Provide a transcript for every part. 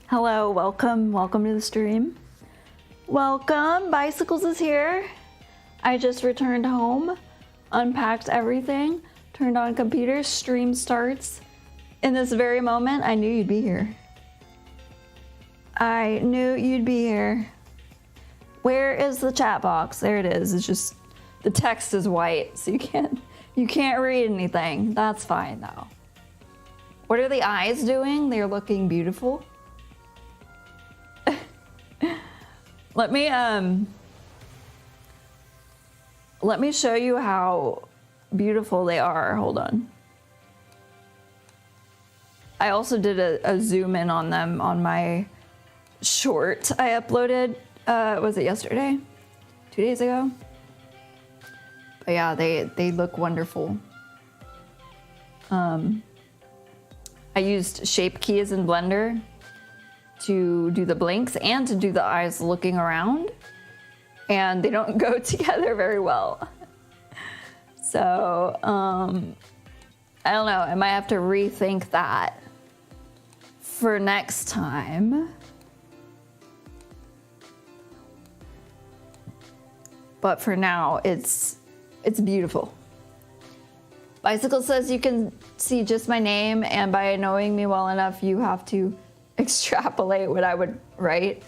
Hello, welcome to the stream. Welcome, Bicycles is here. I just returned home, unpacked everything, turned on computer, stream starts. In this very moment, I knew you'd be here. I knew you'd be here. Where is the chat box? There it is. It's just, the text is white, so you can't read anything. That's fine though. What are the eyes doing? They're looking beautiful. Let me show you how beautiful they are. Hold on. I also did a zoom in on them on my short I uploaded, was it yesterday? 2 days ago? But yeah, they look wonderful. I used shape keys in Blender to do the blinks and to do the eyes looking around, and they don't go together very well. So, I don't know, I might have to rethink that for next time. But for now, it's beautiful. Bicycle says you can see just my name, and by knowing me well enough, you have to extrapolate what I would write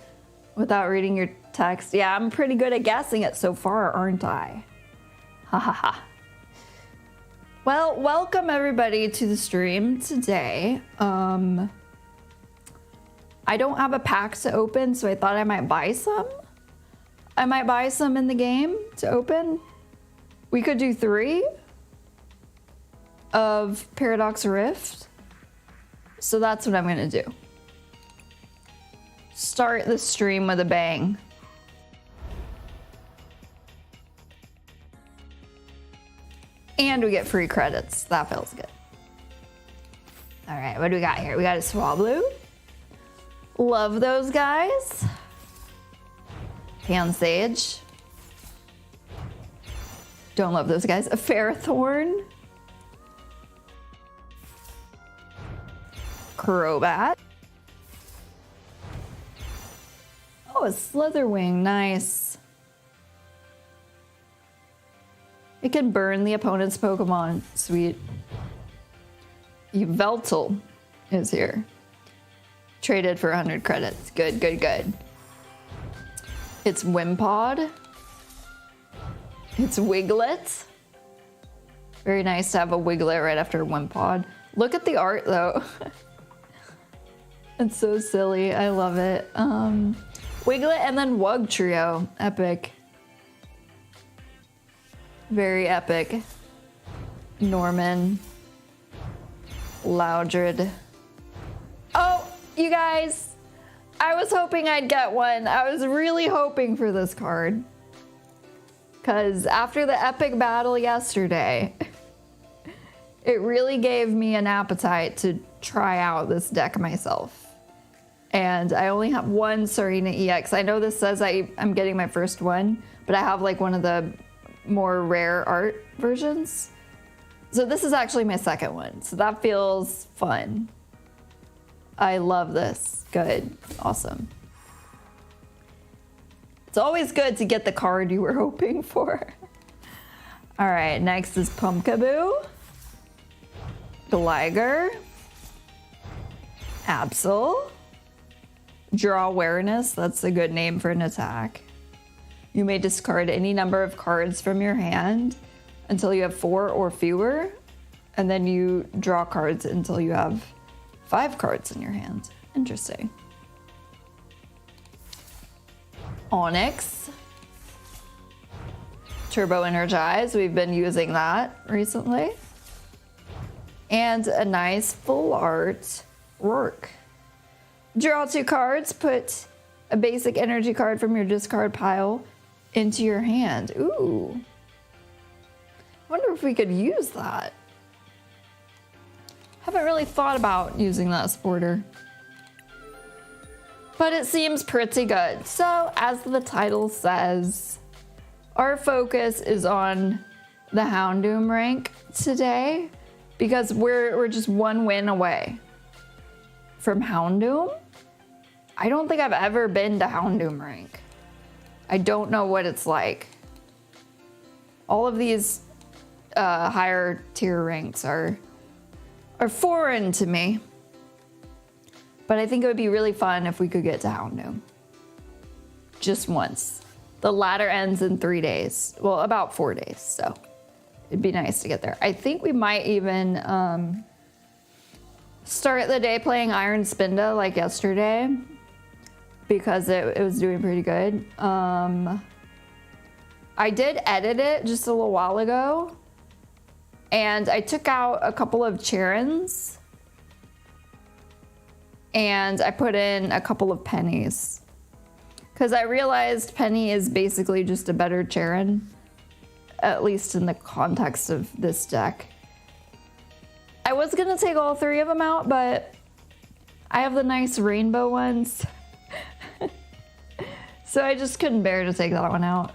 without reading your text. Yeah, I'm pretty good at guessing it so far, aren't I? Ha ha ha. Well, welcome everybody to the stream today. I don't have a pack to open, so I thought I might buy some. I might buy some in the game to open. We could do 3 of Paradox Rift. So that's what I'm gonna do. Start the stream with a bang. And we get free credits. That feels good. All right, what do we got here? We got a Swablu. Love those guys. Pansage. Don't love those guys. A Ferrothorn. Crobat. Oh, a Slitherwing, nice. It can burn the opponent's Pokemon, sweet. Yveltal is here. Traded for 100 credits, good, good, good. It's Wimpod. It's Wiglet. Very nice to have a Wiglet right after Wimpod. Look at the art though. It's so silly, I love it. Wiglet and then Wug Trio, epic. Very epic. Norman. Loudred. Oh, you guys, I was hoping I'd get one. I was really hoping for this card. Because after the epic battle yesterday, it really gave me an appetite to try out this deck myself. And I only have one Serena EX. I know this says I'm getting my first one, but I have like one of the more rare art versions. So this is actually my second one. So that feels fun. I love this. Good. Awesome. It's always good to get the card you were hoping for. All right, next is Pumpkaboo. Gligar. Absol. Draw Awareness, that's a good name for an attack. You may discard any number of cards from your hand until you have 4 or fewer, and then you draw cards until you have 5 cards in your hand. Interesting. Onyx. Turbo Energize, we've been using that recently. And a nice full art Rourke. Draw 2 cards, put a basic energy card from your discard pile into your hand. Ooh. I wonder if we could use that. Haven't really thought about using that supporter. But it seems pretty good. So, as the title says, our focus is on the Houndoom rank today because we're just 1 win away from Houndoom. I don't think I've ever been to Houndoom rank. I don't know what it's like. All of these higher tier ranks are foreign to me. But I think it would be really fun if we could get to Houndoom. Just once. The ladder ends in 3 days. Well, about 4 days, so it'd be nice to get there. I think we might even start the day playing Iron Spinda like yesterday because it was doing pretty good. I did edit it just a little while ago, and I took out a couple of Charons and I put in a couple of pennies because I realized Penny is basically just a better Charon, at least in the context of this deck. I was gonna take all 3 of them out, but I have the nice rainbow ones. So I just couldn't bear to take that one out.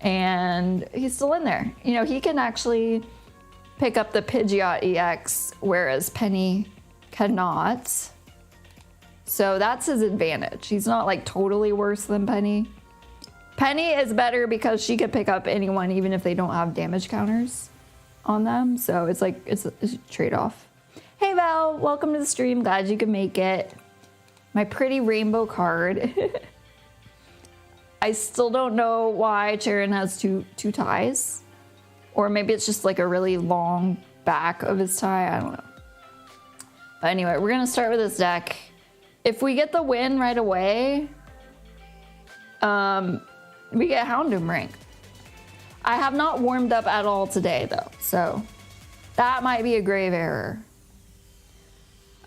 And he's still in there. You know, he can actually pick up the Pidgeot EX, whereas Penny cannot. So that's his advantage. He's not like totally worse than Penny. Penny is better because she can pick up anyone even if they don't have damage counters on them. So it's like, it's a trade-off. Hey Val, welcome to the stream. Glad you could make it. My pretty rainbow card. I still don't know why Charon has two ties. Or maybe it's just like a really long back of his tie. I don't know. But anyway, we're gonna start with this deck. If we get the win right away, we get Houndoom rank. I have not warmed up at all today though, so that might be a grave error.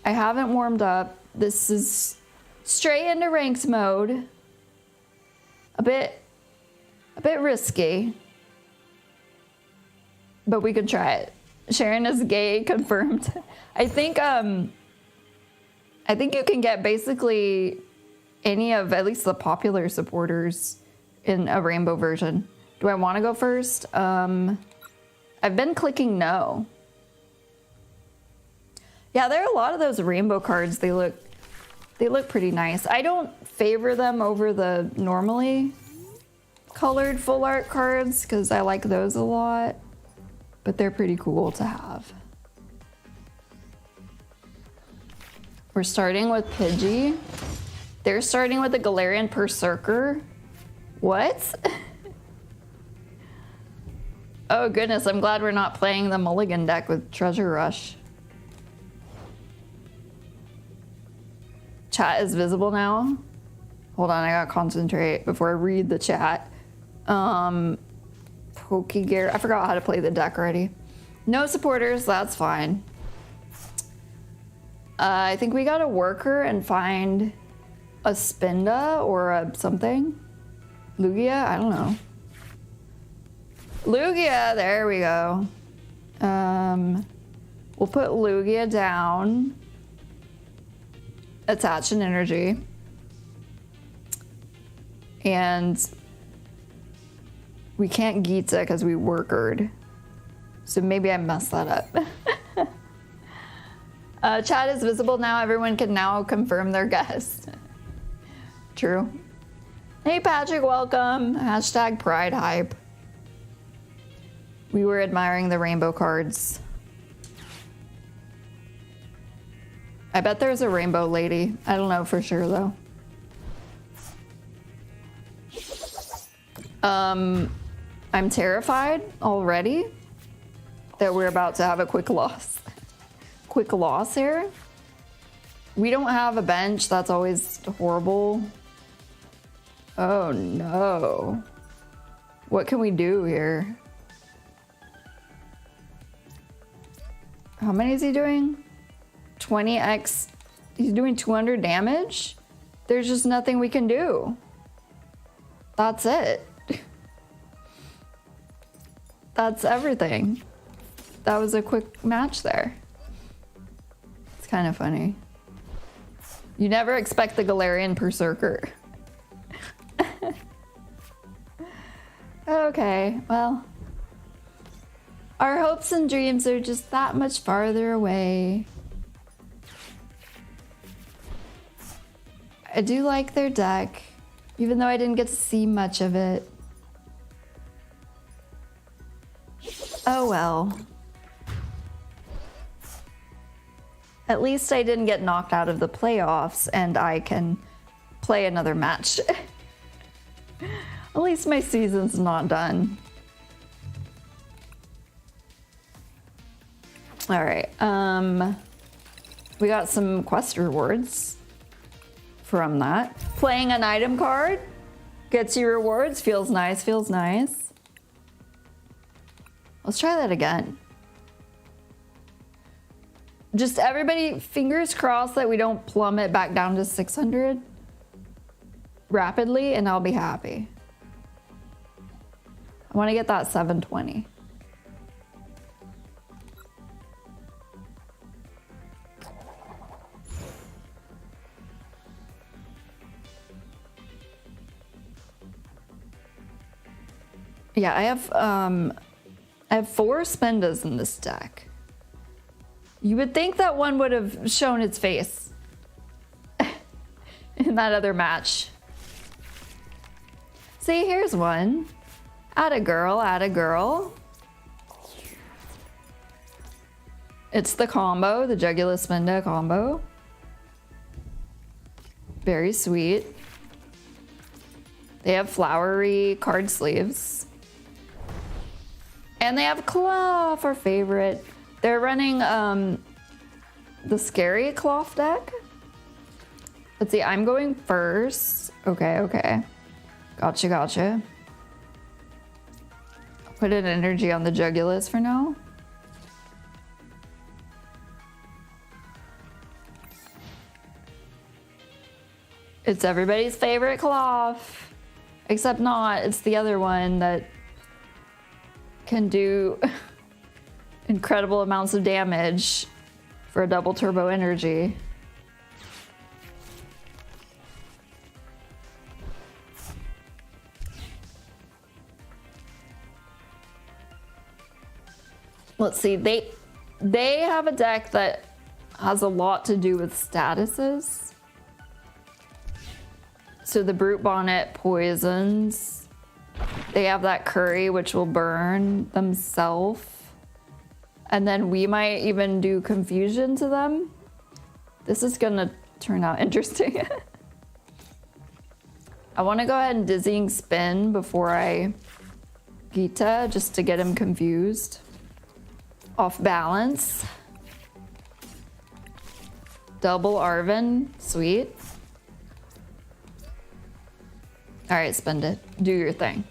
I haven't warmed up. This is straight into ranked mode. A bit risky, but we could try it. Sharon is gay, confirmed. I think you can get basically any of at least the popular supporters in a rainbow version. Do I want to go first? I've been clicking no. Yeah, there are a lot of those rainbow cards. They look pretty nice. I don't favor them over the normally colored full art cards because I like those a lot, but they're pretty cool to have. We're starting with Pidgey. They're starting with the Galarian Berserker. What? Oh goodness, I'm glad we're not playing the Mulligan deck with Treasure Rush. Chat is visible now. Hold on, I gotta concentrate before I read the chat. Pokegear, I forgot how to play the deck already. No supporters, that's fine. I think we gotta work her and find a Spinda or a something. Lugia, I don't know. Lugia, there we go. We'll put Lugia down. Attach an energy. And we can't Gita because we workered. So maybe I messed that up. Chat is visible now. Everyone can now confirm their guess. True. Hey Patrick, welcome. Hashtag Pride Hype. We were admiring the rainbow cards. I bet there's a rainbow lady. I don't know for sure though. I'm terrified already that we're about to have a quick loss. Quick loss here. We don't have a bench. That's always horrible. Oh no. What can we do here? How many is he doing? 20x. He's doing 200 damage? There's just nothing we can do. That's it. That's everything. That was a quick match there. It's kind of funny. You never expect the Galarian Berserker. Okay, well. Our hopes and dreams are just that much farther away. I do like their deck, even though I didn't get to see much of it. Oh well. At least I didn't get knocked out of the playoffs and I can play another match. At least my season's not done. All right, we got some quest rewards from that. Playing an item card gets you rewards, feels nice, feels nice. Let's try that again. Just everybody, fingers crossed that we don't plummet back down to 600 rapidly, and I'll be happy. I want to get that 720. Yeah, I have 4 Spendas in this deck. You would think that one would have shown its face in that other match. See, here's one. Atta girl, atta girl. It's the combo, the Jugular Spenda combo. Very sweet. They have flowery card sleeves. And they have Cloth, our favorite. They're running the Scary Cloth deck. Let's see, I'm going first. Okay, okay. Gotcha, gotcha. I'll put an energy on the Jugulus for now. It's everybody's favorite Cloth. Except not, it's the other one that can do incredible amounts of damage for a double turbo energy. Let's see, they have a deck that has a lot to do with statuses. So the Brute Bonnet poisons. They have that Curry, which will burn themselves. And then we might even do Confusion to them. This is gonna turn out interesting. I wanna go ahead and Dizzying Spin before I Gita, just to get him confused. Off balance. Double Arven, sweet. All right, spend it. Do your thing.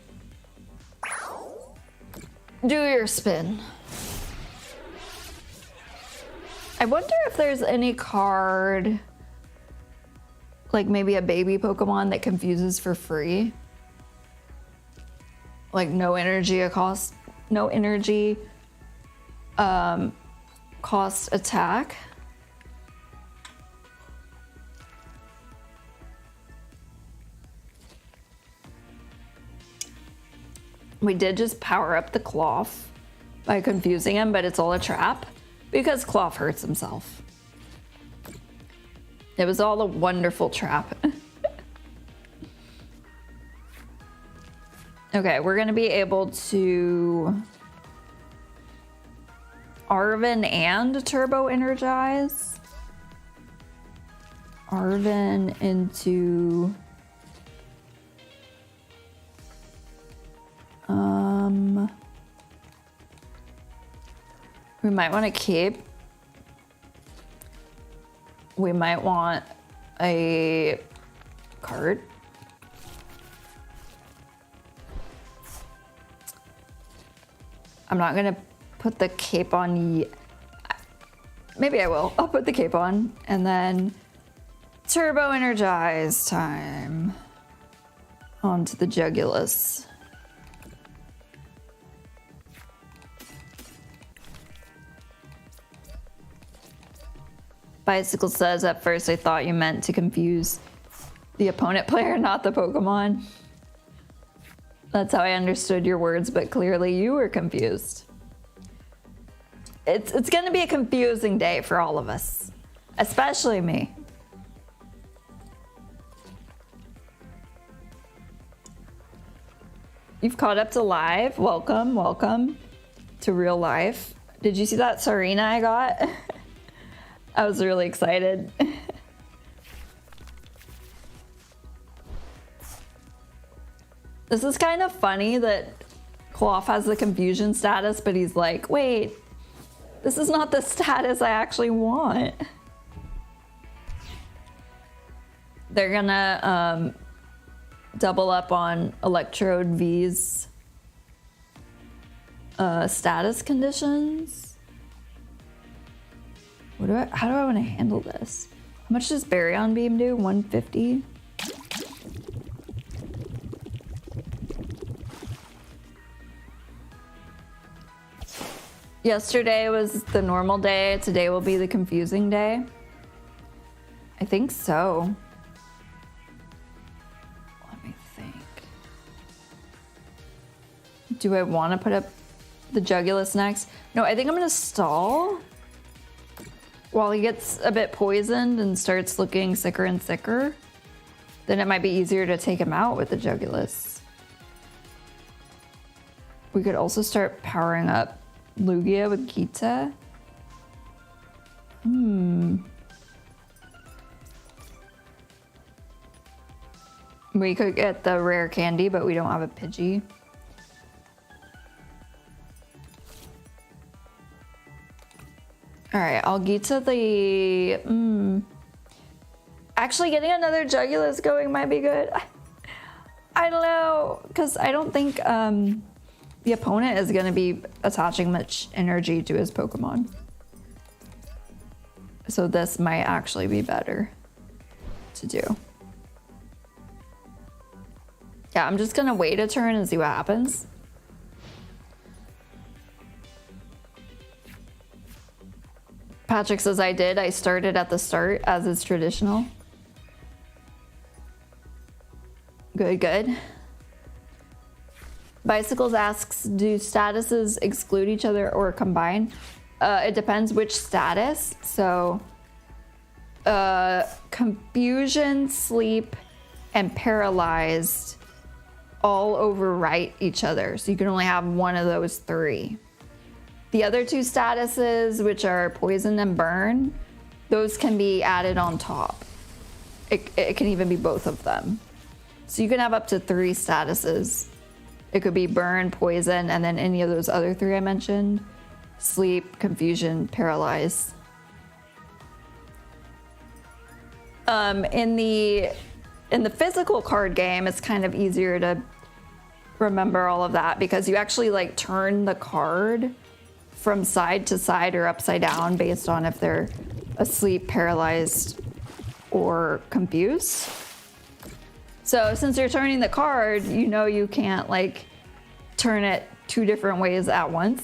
Do your spin. I wonder if there's any card, like maybe a baby Pokemon that confuses for free. Like no energy cost attack. We did just power up the Cloth by confusing him, but it's all a trap because Cloth hurts himself. It was all a wonderful trap. Okay, we're gonna be able to Arven and Turbo Energize. Arven into we might want to keep. We might want a card. I'm not gonna put the cape on yet. Maybe I will. I'll put the cape on and then Turbo Energize time onto the Jugulus. Bicycle says, at first I thought you meant to confuse the opponent player, not the Pokemon. That's how I understood your words, but clearly you were confused. It's gonna be a confusing day for all of us, especially me. You've caught up to live. Welcome, welcome to real life. Did you see that Sarina I got? I was really excited. This is kind of funny that Cloth has the confusion status, but he's like, wait, this is not the status I actually want. They're gonna double up on Electrode V's status conditions. How do I want to handle this? How much does Baryon Beam do? 150? Yesterday was the normal day. Today will be the confusing day. I think so. Let me think. Do I want to put up the Jugulus next? No, I think I'm going to stall while he gets a bit poisoned and starts looking sicker and sicker. Then it might be easier to take him out with the Jugulus. We could also start powering up Lugia with Kita. We could get the rare candy, but we don't have a Pidgey. Alright, I'll Gita the... Actually, getting another Jugulus going might be good. I don't know, because I don't think the opponent is going to be attaching much energy to his Pokemon. So this might actually be better to do. Yeah, I'm just going to wait a turn and see what happens. Patrick says I did. I started at the start, as is traditional. Good, good. Bicycles asks, do statuses exclude each other or combine? It depends which status. So, confusion, sleep, and paralyzed all overwrite each other. So you can only have one of those three. The other two statuses, which are poison and burn, those can be added on top. It can even be both of them. So you can have up to 3 statuses. It could be burn, poison, and then any of those other 3 I mentioned. Sleep, confusion, paralyze. In the physical card game, it's kind of easier to remember all of that because you actually like turn the card from side to side or upside down based on if they're asleep, paralyzed, or confused. So since you're turning the card, you know you can't like turn it 2 different ways at once.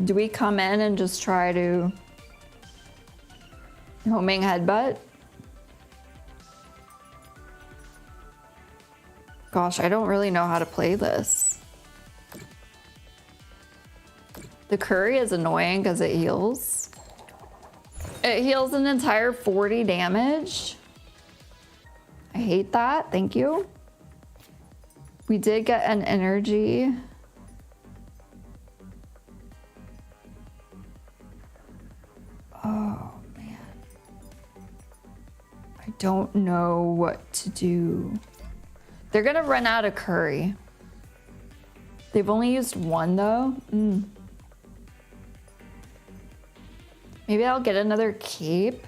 Do we come in and just try to homing headbutt? Gosh, I don't really know how to play this. The curry is annoying because it heals. It heals an entire 40 damage. I hate that. Thank you. We did get an energy. Oh, man. I don't know what to do. They're gonna run out of curry. They've only used 1 though. Maybe I'll get another cape.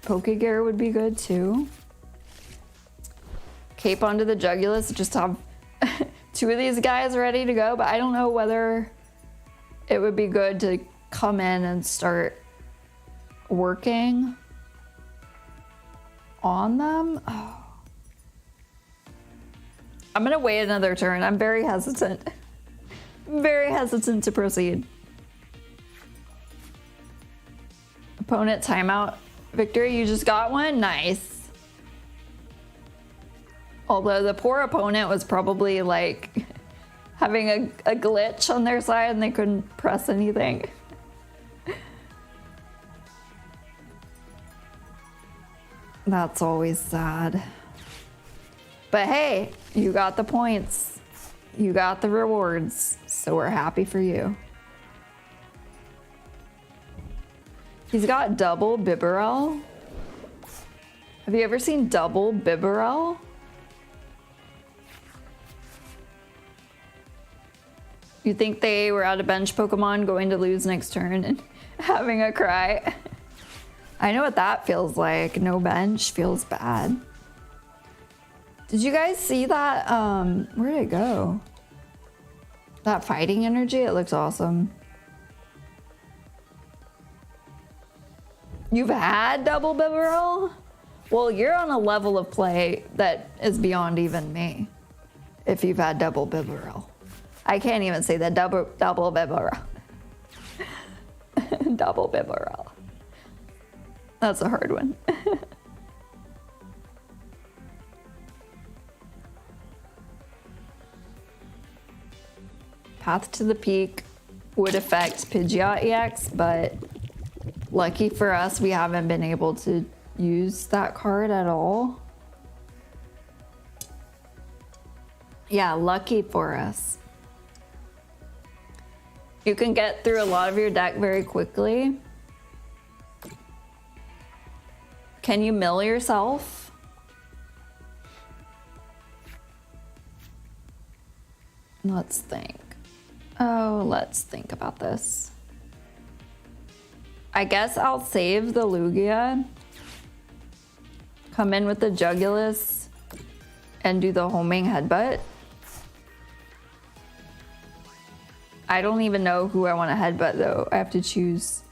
Pokegear would be good too. Cape onto the Jugulus, just have 2 of these guys ready to go, but I don't know whether it would be good to come in and start working on them. Oh. I'm gonna wait another turn. I'm very hesitant. Very hesitant to proceed. Opponent timeout. Victory, you just got one? Nice. Although the poor opponent was probably like having a glitch on their side and they couldn't press anything. That's always sad. But hey, you got the points. You got the rewards. So we're happy for you. He's got double Bibarel. Have you ever seen double Bibarel? You think they were out of bench Pokemon going to lose next turn and having a cry? I know what that feels like. No bench feels bad. Did you guys see that? Where did it go? That fighting energy, it looks awesome. You've had double Bibarel? Well, you're on a level of play that is beyond even me. If you've had double Bibarel. I can't even say that double Bibarel. Double Bibarel. That's a hard one. Path to the Peak would affect Pidgeot EX, but lucky for us, we haven't been able to use that card at all. Yeah, lucky for us. You can get through a lot of your deck very quickly. Can you mill yourself? Let's think. Oh, let's think about this. I guess I'll save the Lugia, come in with the Jugulus, and do the homing headbutt. I don't even know who I want to headbutt though. I have to choose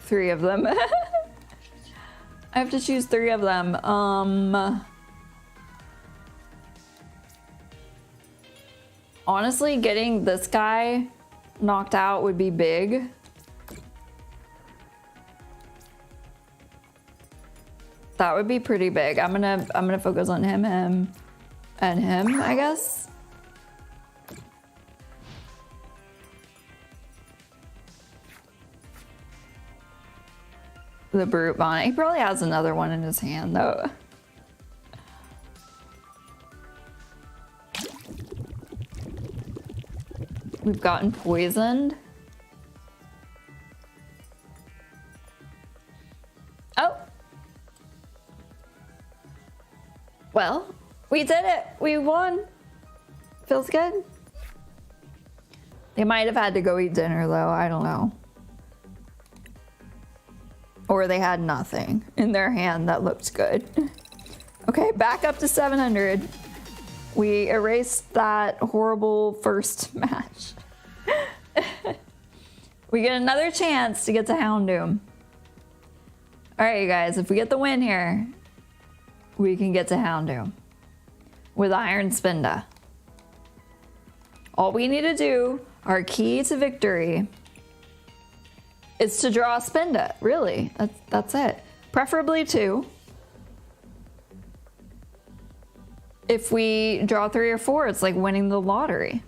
3 of them. I have to choose 3 of them. Honestly, getting this guy knocked out would be big. That would be pretty big. I'm gonna focus on him, and him, I guess. The Brute Bonnet. He probably has another one in his hand though. We've gotten poisoned. Oh. Well, we did it. We won. Feels good. They might have had to go eat dinner though. I don't know. Or they had nothing in their hand that looked good. Okay, back up to 700. We erased that horrible first match. We get another chance to get to Houndoom. All right, you guys, if we get the win here, we can get to Houndoom with Iron Spinda. All we need to do, our key to victory, is to draw a Spinda, really. That's it. Preferably 2. If we draw 3 or 4, it's like winning the lottery.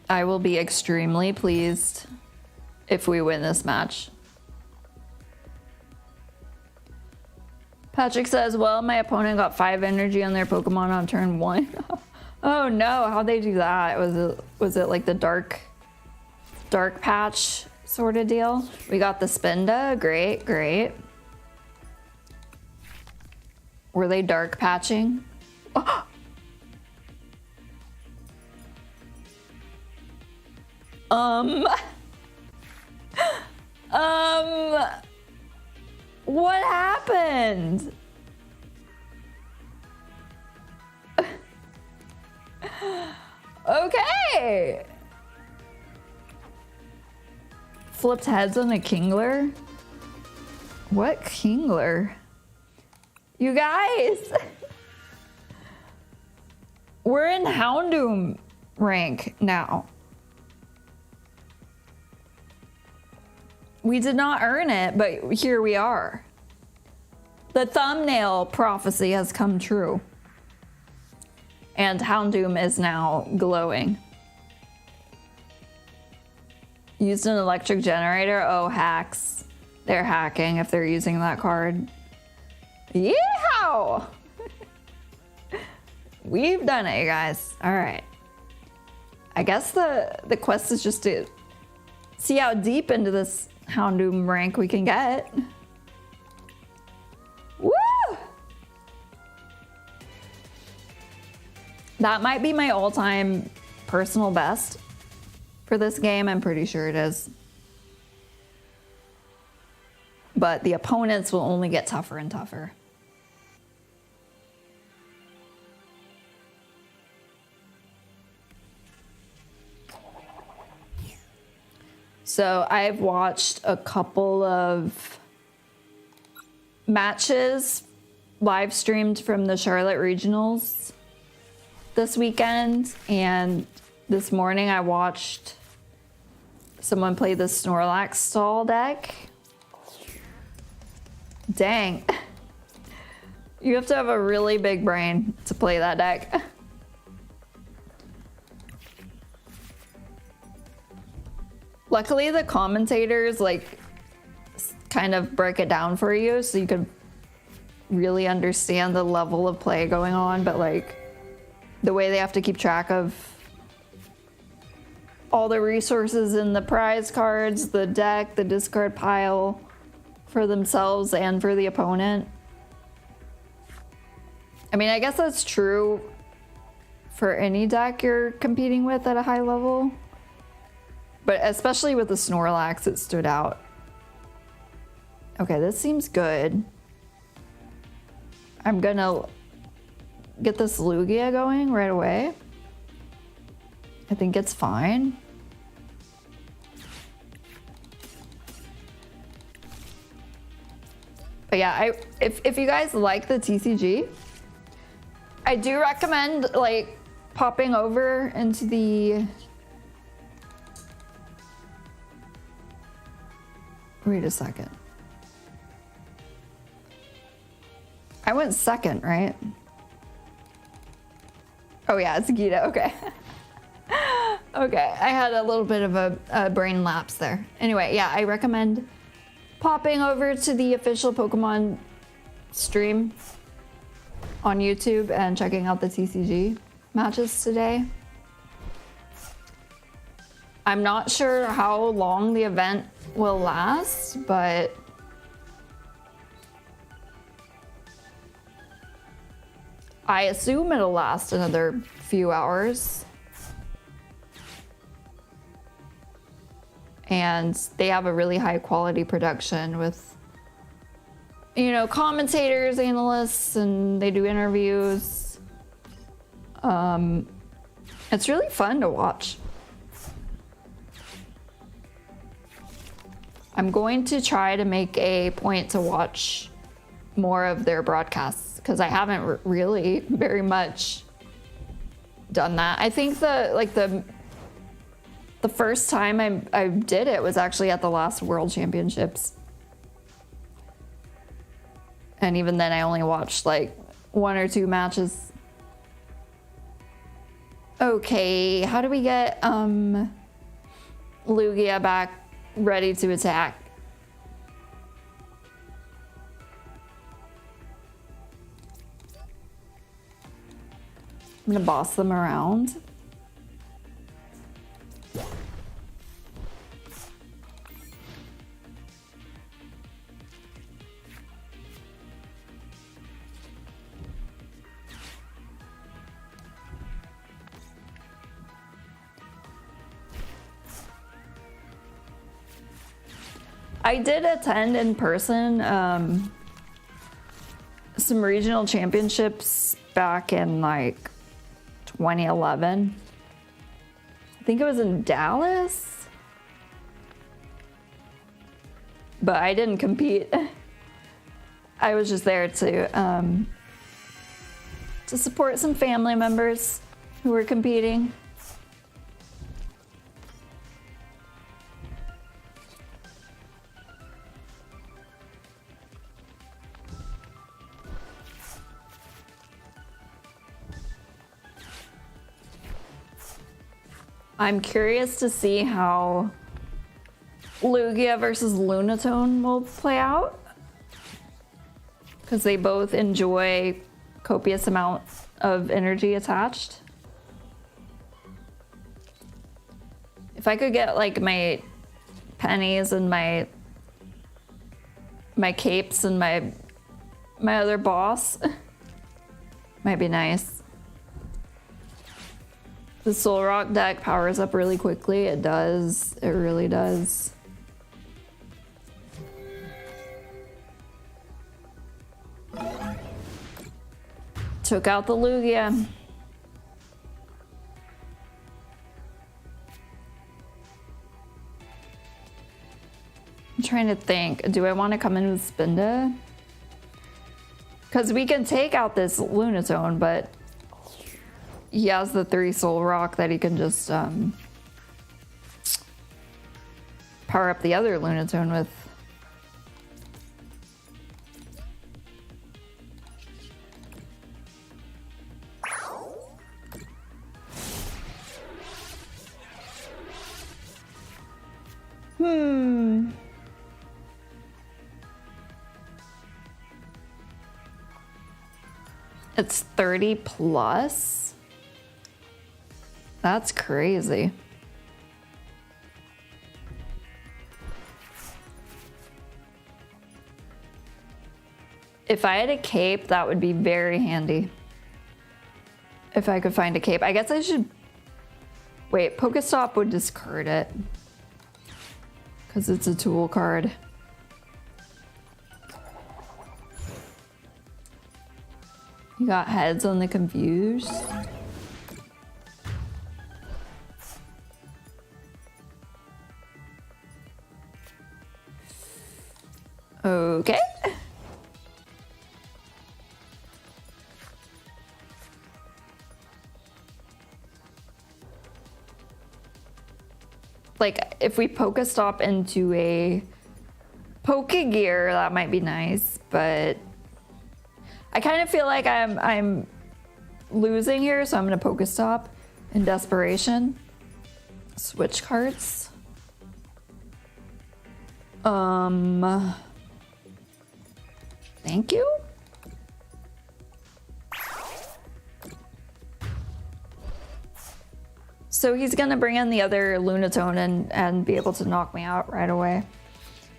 I will be extremely pleased if we win this match. Patrick says, well, my opponent got 5 energy on their Pokemon on turn 1. Oh no, how'd they do that? Was it like the dark patch sort of deal? We got the Spinda, great, great. Were they dark patching? What happened? Okay. Flipped heads on a Kingler? What Kingler? You guys! We're in Houndoom rank now. We did not earn it, but here we are. The thumbnail prophecy has come true. And Houndoom is now glowing. Used an electric generator? Oh, hacks. They're hacking if they're using that card. Yeehaw! We've done it, you guys. All right. I guess the quest is just to see how deep into this Houndoom rank we can get. Woo! That might be my all-time personal best for this game. I'm pretty sure it is. But the opponents will only get tougher and tougher. So I've watched a couple of matches live streamed from the Charlotte Regionals this weekend, and this morning I watched someone play the Snorlax stall deck. Dang. You have to have a really big brain to play that deck. Luckily, the commentators like kind of break it down for you so you could really understand the level of play going on, but like the way they have to keep track of all the resources in the prize cards, the deck, the discard pile for themselves and for the opponent. I mean, I guess that's true for any deck you're competing with at a high level. But especially with the Snorlax, it stood out. Okay, this seems good. I'm gonna get this Lugia going right away. I think it's fine. But yeah, if you guys like the TCG, I do recommend like popping over into the... Wait a second. I went second, right? Oh yeah, it's Gita, okay. Okay, I had a little bit of a brain lapse there. Anyway, yeah, I recommend popping over to the official Pokemon stream on YouTube and checking out the TCG matches today. I'm not sure how long the event will last, but I assume it'll last another few hours. And they have a really high quality production with, you know, commentators, analysts, and they do interviews. It's really fun to watch. I'm going to try to make a point to watch more of their broadcasts because I haven't really very much done that. I think the first time I did it was actually at the last World Championships. And even then I only watched like 1 or 2 matches. Okay, how do we get Lugia back ready to attack? I'm gonna boss them around. I did attend in person some regional championships back in like 2011. I think it was in Dallas, but I didn't compete. I was just there to support some family members who were competing. I'm curious to see how Lugia versus Lunatone will play out, because they both enjoy copious amounts of energy attached. If I could get like my pennies and my capes and my other boss, might be nice. The Soul Rock deck powers up really quickly. It does. It really does. Took out the Lugia. I'm trying to think. Do I want to come in with Spinda? Because we can take out this Lunatone, but he has the 3 Soul Rock that he can just power up the other Lunatone with. It's 30 plus? That's crazy. If I had a cape, that would be very handy. If I could find a cape. I guess I should... Wait, Pokestop would discard it. Because it's a tool card. You got heads on the confused. Okay. Like, if we Pokestop into a Pokegear, that might be nice, but I kind of feel like I'm losing here, so I'm gonna Pokestop in desperation. Switch cards. Thank you. So he's gonna bring in the other Lunatone and be able to knock me out right away,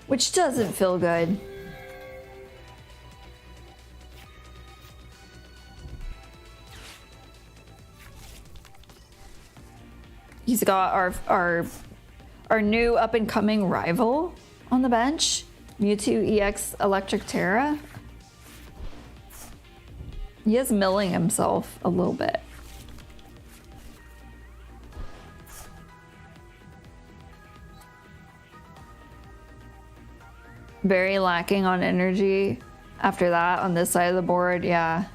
which doesn't feel good. He's got our new up-and-coming rival on the bench, Mewtwo EX Electric Terra. He is milling himself a little bit. Very lacking on energy after that on this side of the board, yeah.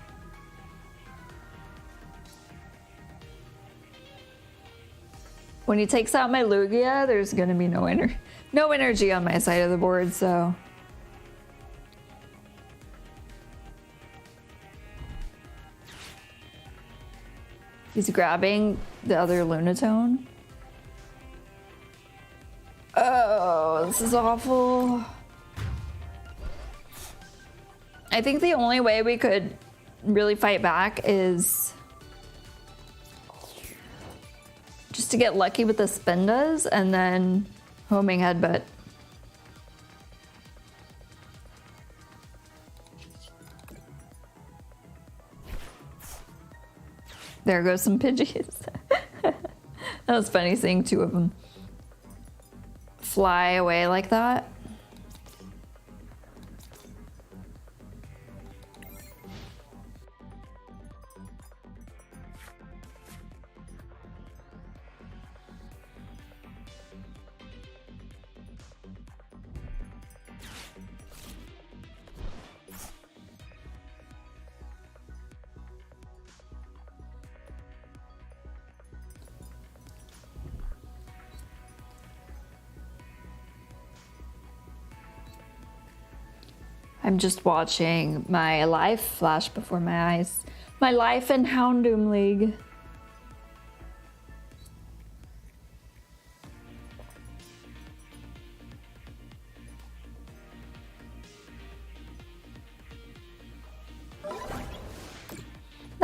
When he takes out my Lugia, there's gonna be no energy on my side of the board, so. He's grabbing the other Lunatone. Oh, this is awful. I think the only way we could really fight back is just to get lucky with the Spindas and then homing headbutt. There goes some Pidgeys. That was funny seeing 2 of them fly away like that. I'm just watching my life flash before my eyes. My life in Houndoom League.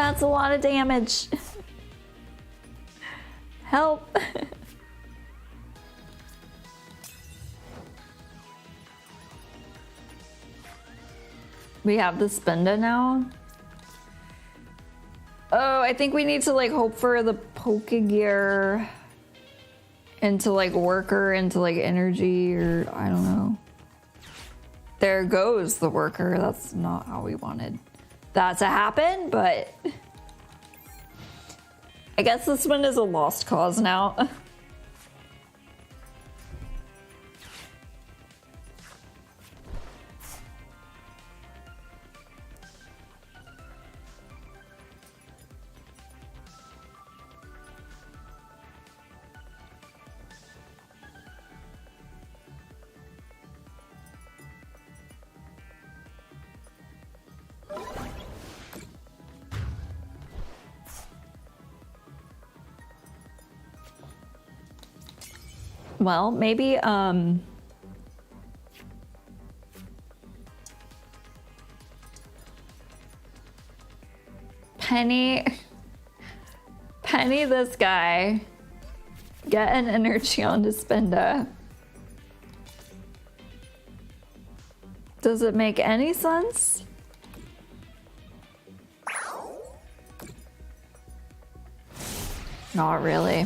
That's a lot of damage. Help. We have the Spinda now. Oh, I think we need to like hope for the Pokegear into like worker, into like energy, or I don't know. There goes the worker. That's not how we wanted that to happen, but I guess this one is a lost cause now. Well, maybe, Penny this guy, get an energy onto Spinda. Does it make any sense? Not really.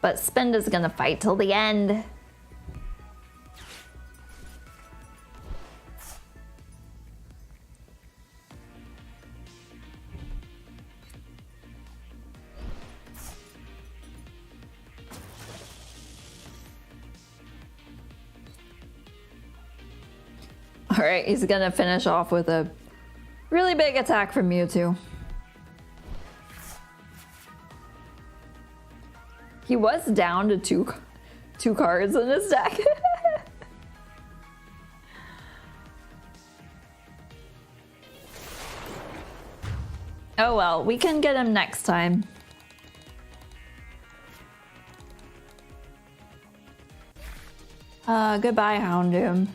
But Spinda's gonna fight till the end. All right, he's gonna finish off with a really big attack from Mewtwo. He was down to two cards in his deck. Oh well, we can get him next time. Goodbye, Houndoom.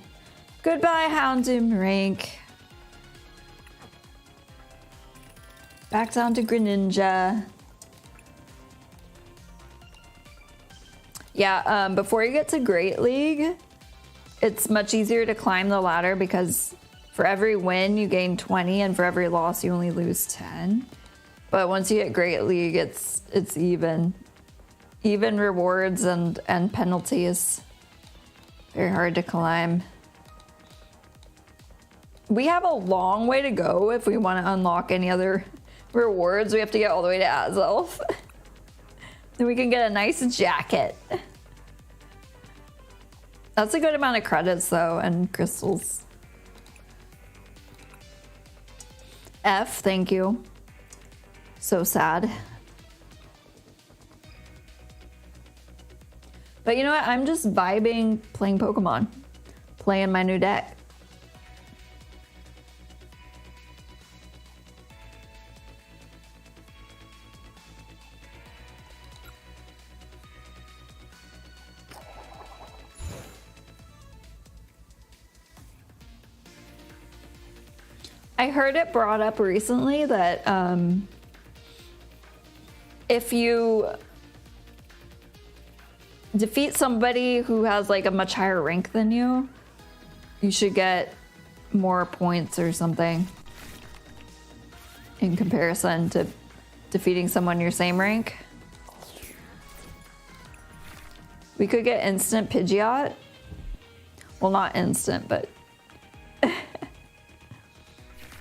Goodbye, Houndoom rank. Back down to Greninja. Yeah, before you get to Great League, it's much easier to climb the ladder because for every win you gain 20 and for every loss you only lose 10. But once you hit Great League, it's even. Even rewards and penalties. Very hard to climb. We have a long way to go if we want to unlock any other rewards. We have to get all the way to Azelf. Then we can get a nice jacket. That's a good amount of credits though, and crystals. F, thank you. So sad. But you know what? I'm just vibing playing Pokemon. Playing my new deck. I heard it brought up recently that if you defeat somebody who has like a much higher rank than you, you should get more points or something in comparison to defeating someone your same rank. We could get instant Pidgeot. Well, not instant, but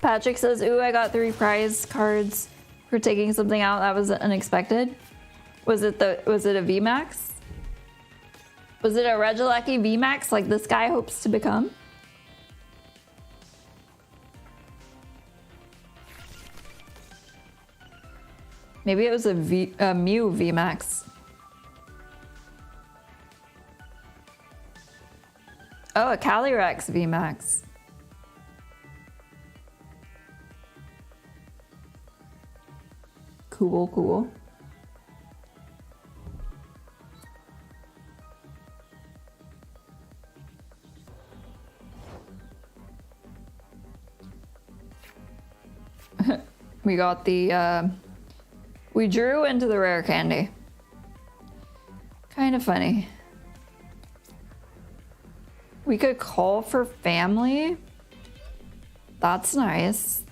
Patrick says, ooh, I got 3 prize cards for taking something out that was unexpected. Was it a VMAX? Was it a Regieleki VMAX like this guy hopes to become? Maybe it was a Mew VMAX. Oh, a Calyrex VMAX. Cool, cool. We got the, we drew into the rare candy. Kind of funny. We could call for family. That's nice.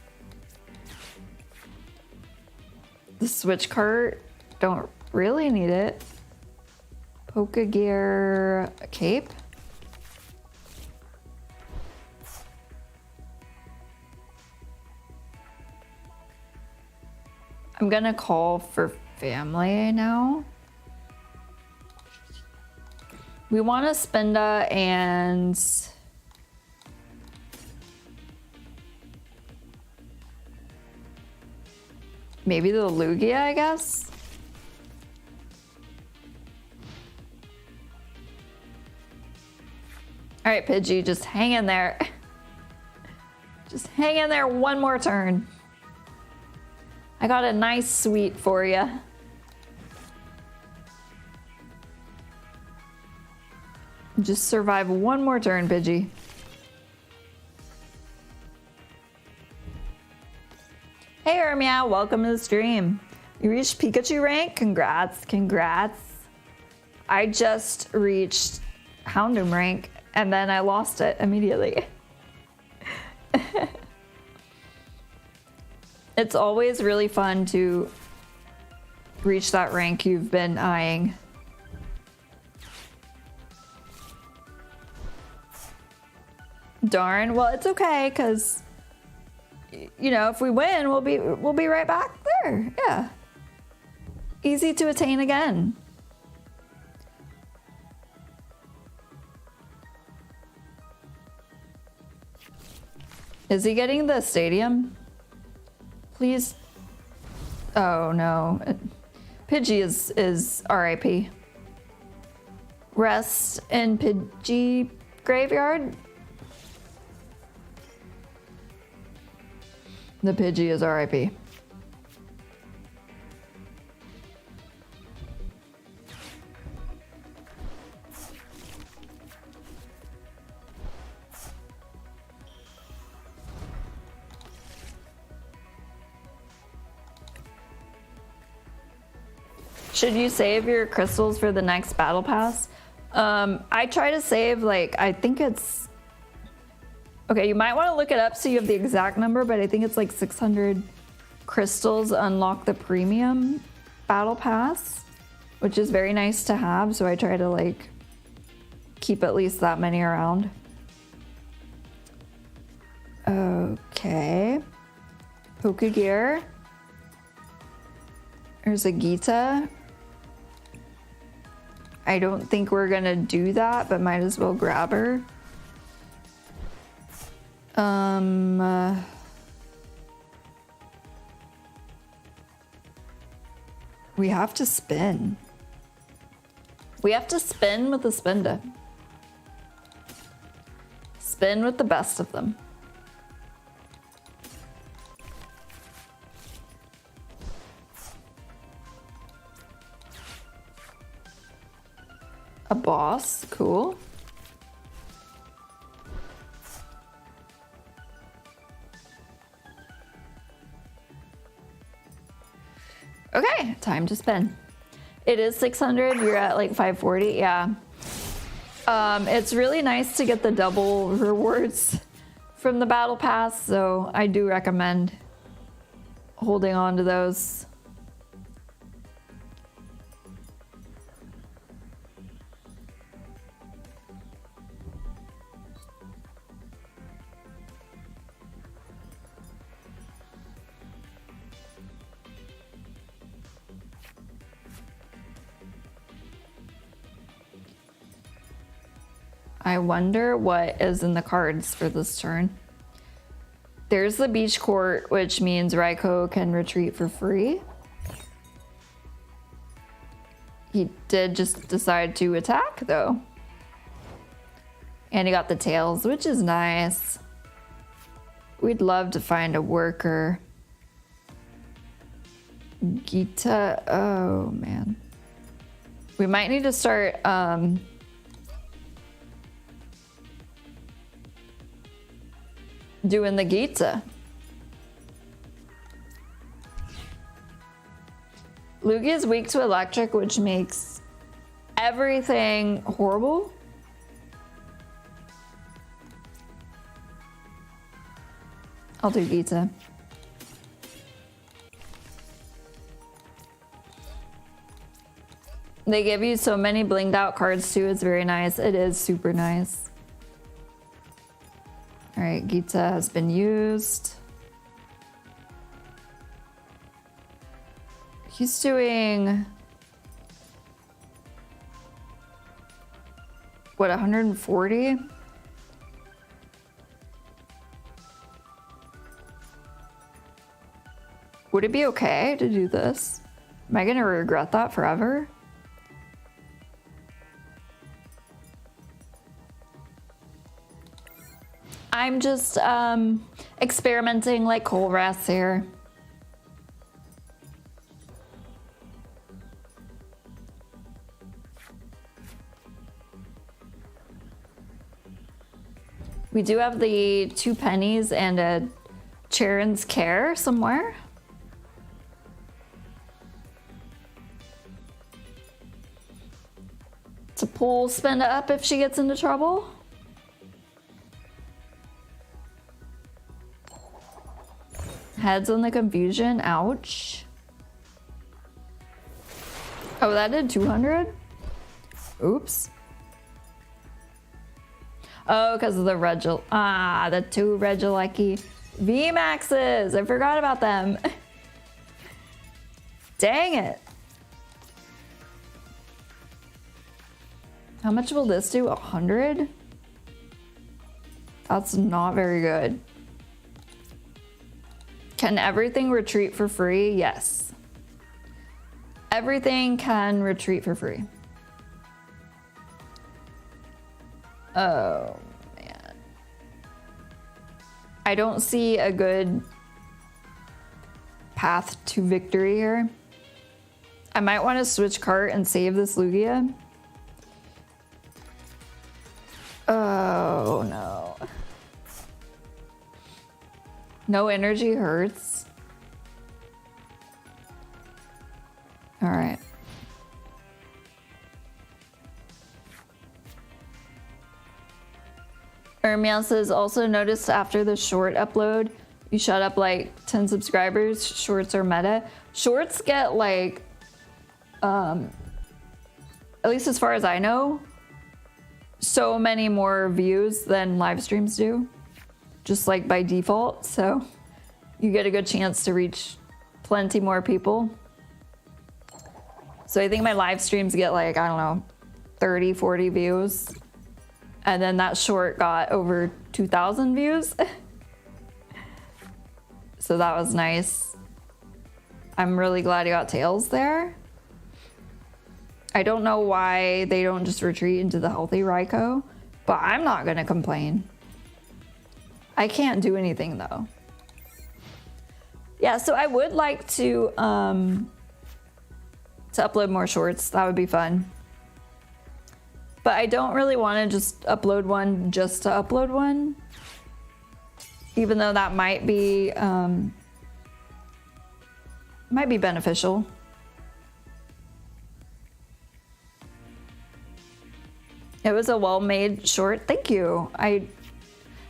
The switch cart, don't really need it. Polka gear cape. I'm gonna call for family now. We want a Spinda and maybe the Lugia, I guess. All right, Pidgey, just hang in there. Just hang in there one more turn. I got a nice sweet for you. Just survive one more turn, Pidgey. Hey, Ermia, welcome to the stream. You reached Pikachu rank? Congrats, congrats. I just reached Houndoom rank and then I lost it immediately. It's always really fun to reach that rank you've been eyeing. Darn, well, it's okay, because, you know, if we win, we'll be right back there. Yeah. Easy to attain again. Is he getting the stadium? Please. Oh no. Pidgey is RIP. Rest in Pidgey graveyard. The Pidgey is RIP. Should you save your crystals for the next battle pass? I try to save, like, I think it's... Okay, you might want to look it up so you have the exact number, but I think it's like 600 crystals unlock the premium battle pass, which is very nice to have, so I try to, like, keep at least that many around. Okay. Poke Gear. There's a Gita. I don't think we're gonna do that, but might as well grab her. We have to spin. We have to spin with the Spinda. Spin with the best of them. A boss, cool. Okay, time to spin. It is 600, you're at like 540, yeah. It's really nice to get the double rewards from the battle pass, so I do recommend holding on to those. I wonder what is in the cards for this turn. There's the beach court, which means Raikou can retreat for free. He did just decide to attack, though. And he got the tails, which is nice. We'd love to find a worker. Gita, oh man. We might need to start, doing the Gita. Lugia is weak to electric, which makes everything horrible. I'll do Gita. They give you so many blinged out cards too. It's very nice. It is super nice. All right, Gita has been used. He's doing what, 140? Would it be okay to do this? Am I gonna regret that forever? I'm just experimenting like Cole Rest here. We do have the 2 pennies and a Charon's Care somewhere. To pull Spinda up if she gets into trouble. Heads on the confusion, ouch. Oh, that did 200? Oops. Oh, because of the the 2 Regieleki VMAXs. I forgot about them. Dang it. How much will this do? 100? That's not very good. Can everything retreat for free? Yes. Everything can retreat for free. Oh, man. I don't see a good path to victory here. I might want to switch cart and save this Lugia. Oh, no. No energy hurts. All right. Ermiel says, also noticed after the short upload, you shot up like 10 subscribers. Shorts are meta. Shorts get like, at least as far as I know, so many more views than live streams do. Just like by default, so you get a good chance to reach plenty more people. So I think my live streams get like, I don't know, 30, 40 views. And then that short got over 2,000 views. So that was nice. I'm really glad I got Tails there. I don't know why they don't just retreat into the healthy Raikou, but I'm not gonna complain. I can't do anything though. Yeah, so I would like to upload more shorts. That would be fun. But I don't really want to just upload one just to upload one. Even though that might be beneficial. It was a well-made short. Thank you. I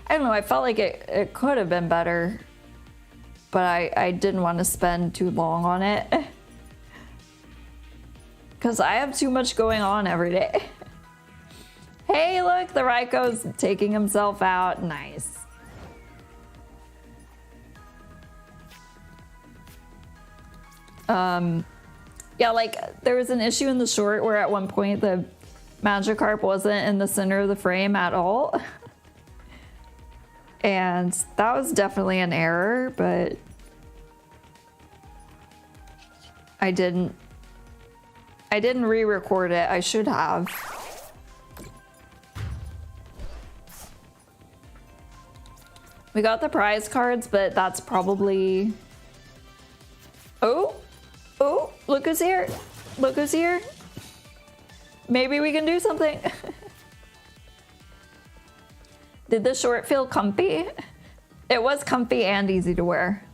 don't know, I felt like it could have been better, but I didn't want to spend too long on it. Because I have too much going on every day. Hey, look, the Raikou's taking himself out. Nice. Yeah, like, there was an issue in the short where at one point the Magikarp wasn't in the center of the frame at all. And that was definitely an error, but I didn't re-record it. I should have. We got the prize cards, but that's probably... Oh, look who's here. Look who's here. Maybe we can do something. Did the short feel comfy? It was comfy and easy to wear.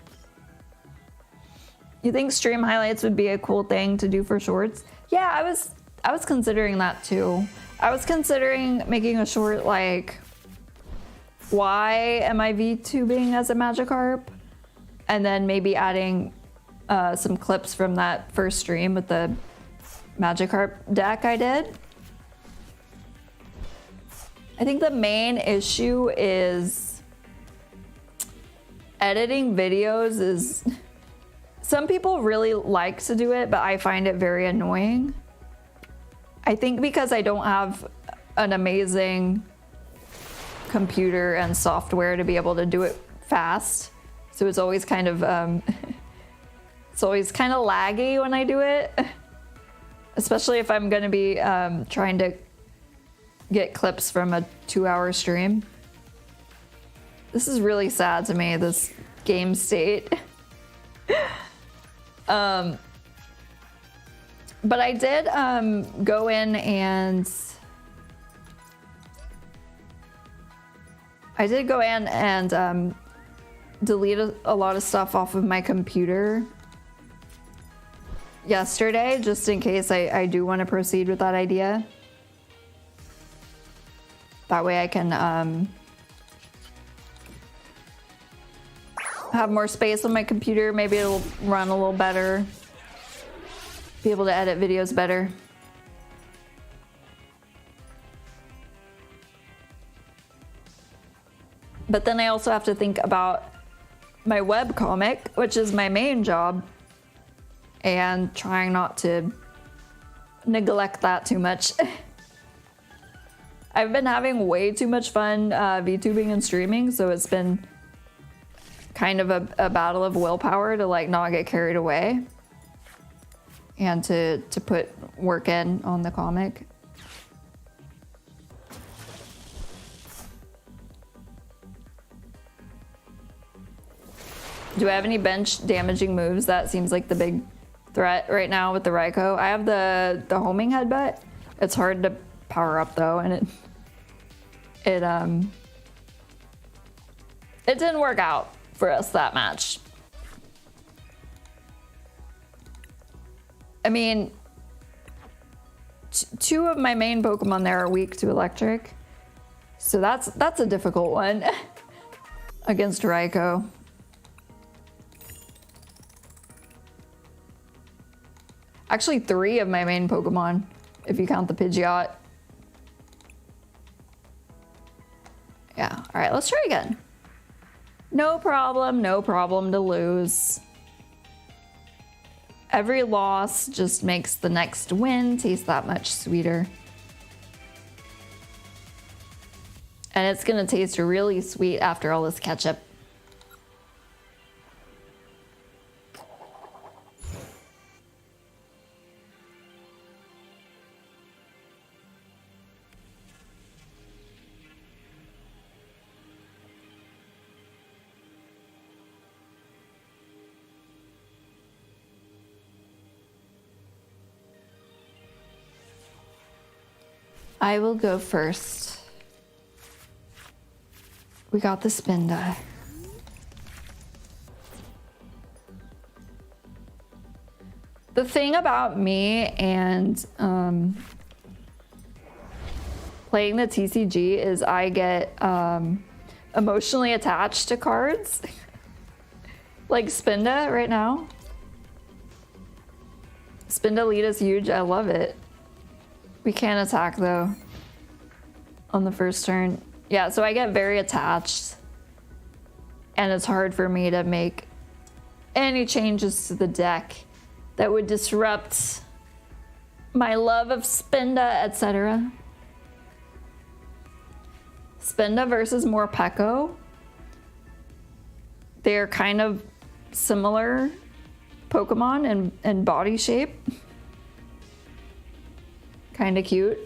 You think stream highlights would be a cool thing to do for shorts? Yeah, I was considering that too. I was considering making a short like, why am I VTubing as a Magikarp? And then maybe adding some clips from that first stream with the Magikarp deck I did. I think the main issue is editing videos is... Some people really like to do it, but I find it very annoying. I think because I don't have an amazing computer and software to be able to do it fast. So it's always kind of it's always kind of laggy when I do it. Especially if I'm gonna be trying to get clips from a 2-hour stream. This is really sad to me, this game state. But I did go in and delete a lot of stuff off of my computer yesterday, just in case I do want to proceed with that idea. That way I can have more space on my computer. Maybe it'll run a little better. Be able to edit videos better. But then I also have to think about my webcomic, which is my main job, and trying not to neglect that too much. I've been having way too much fun VTubing and streaming, so it's been kind of a battle of willpower to like not get carried away and to put work in on the comic. Do I have any bench damaging moves? That seems like the big threat right now with the Raikou. I have the homing headbutt. It's hard to power up though, and it didn't work out for us that match. I mean, two of my main Pokemon there are weak to electric, so that's a difficult one against Raikou. Actually, 3 of my main Pokemon, if you count the Pidgeot. Yeah, all right, let's try again. No problem to lose. Every loss just makes the next win taste that much sweeter. And it's gonna taste really sweet after all this ketchup. I will go first. We got the spin die. The thing about me and playing the TCG is I get emotionally attached to cards. Like Spinda right now. Spindalita's huge, I love it. We can't attack though on the first turn. Yeah, so I get very attached and it's hard for me to make any changes to the deck that would disrupt my love of Spinda, etc. Spinda versus Morpeko. They're kind of similar Pokemon and body shape. Kind of cute.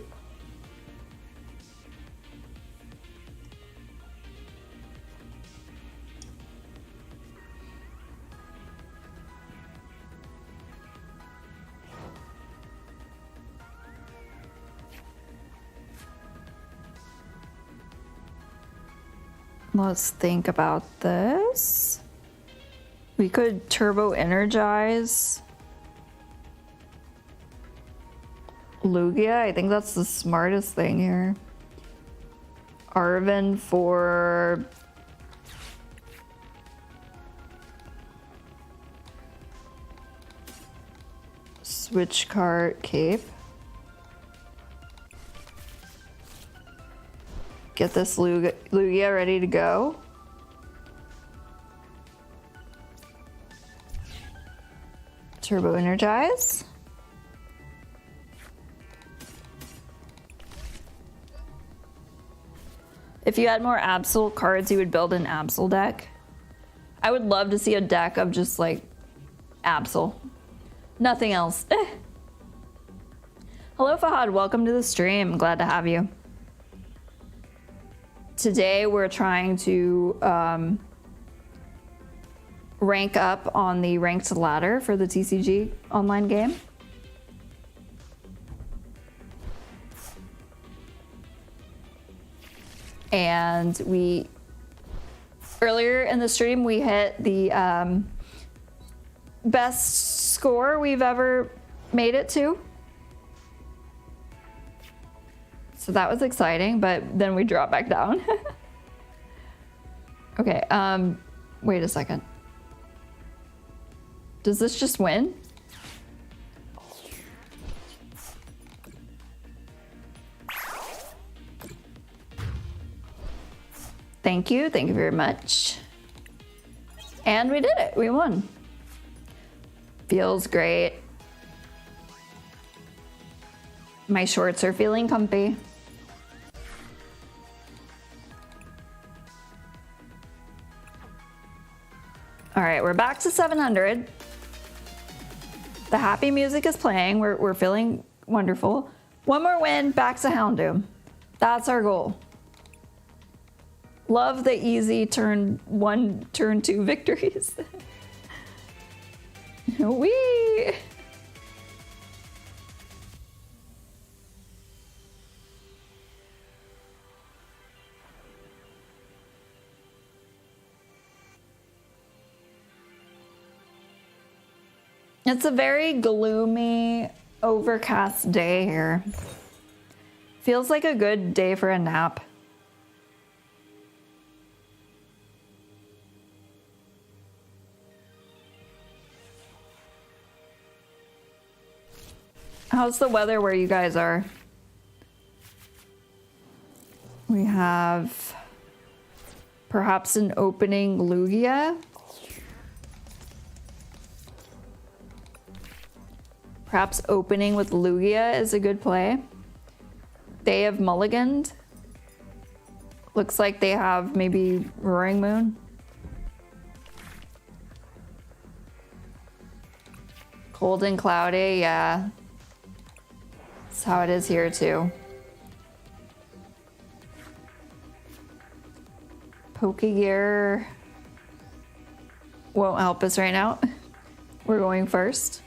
Let's think about this. We could turbo energize Lugia. I think that's the smartest thing here. Arven for switch card cape. Get this Lugia ready to go. Turbo energize. If you had more Absol cards, you would build an Absol deck. I would love to see a deck of just like Absol. Nothing else. Hello Fahad, welcome to the stream. Glad to have you. Today we're trying to rank up on the ranked ladder for the TCG online game. And earlier in the stream, we hit the best score we've ever made it to. So that was exciting, but then we dropped back down. Okay, wait a second. Does this just win? Thank you very much. And we did it, we won. Feels great. My shorts are feeling comfy. All right, we're back to 700. The happy music is playing. We're feeling wonderful. One more win, back to Houndoom. That's our goal. Love the easy turn 1, turn 2 victories. Whee! It's a very gloomy, overcast day here. Feels like a good day for a nap. How's the weather where you guys are? We have perhaps an opening Lugia. Perhaps opening with Lugia is a good play. They have mulliganed. Looks like they have maybe Roaring Moon. Cold and cloudy, yeah. That's how it is here too. Pokegear won't help us right now. We're going first.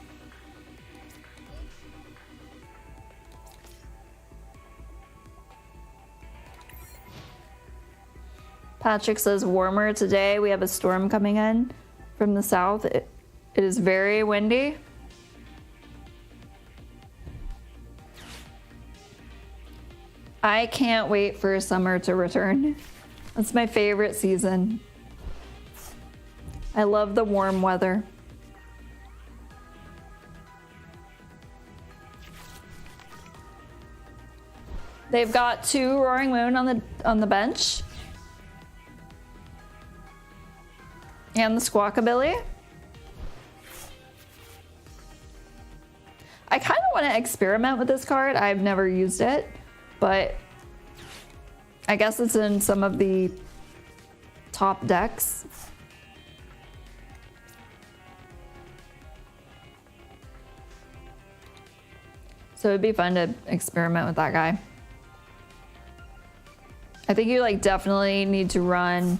Patrick says warmer today. We have a storm coming in from the south. It is very windy. I can't wait for summer to return. That's my favorite season. I love the warm weather. They've got 2 Roaring Moon on the bench. And the Squawkabilly. I kind of want to experiment with this card. I've never used it, but I guess it's in some of the top decks. So it'd be fun to experiment with that guy. I think you like definitely need to run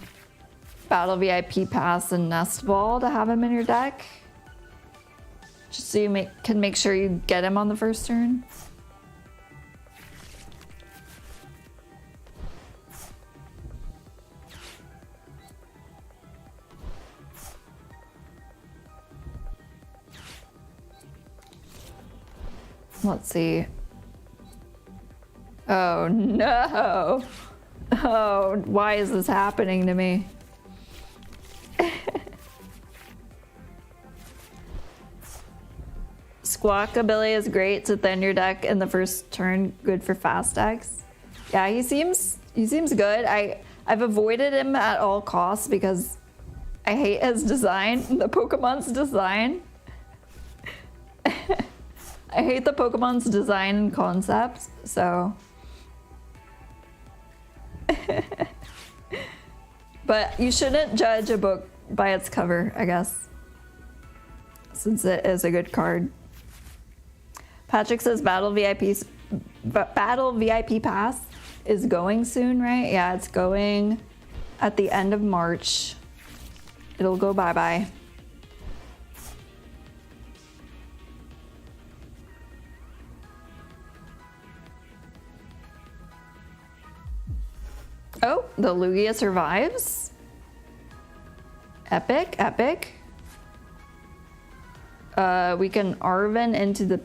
Battle VIP Pass and Nest Ball to have him in your deck. Just so you can make sure you get him on the first turn. Let's see. Oh no. Oh, why is this happening to me? Squawk ability is great to thin your deck in the first turn, good for fast decks. Yeah, he seems good. I've avoided him at all costs because I hate his design, the Pokemon's design. I hate the Pokemon's design and concept, so. But you shouldn't judge a book by its cover, I guess, since it is a good card. Patrick says Battle VIP Pass is going soon, right? Yeah, it's going at the end of March. It'll go bye-bye. Oh, the Lugia survives. Epic, epic. We can Arven into the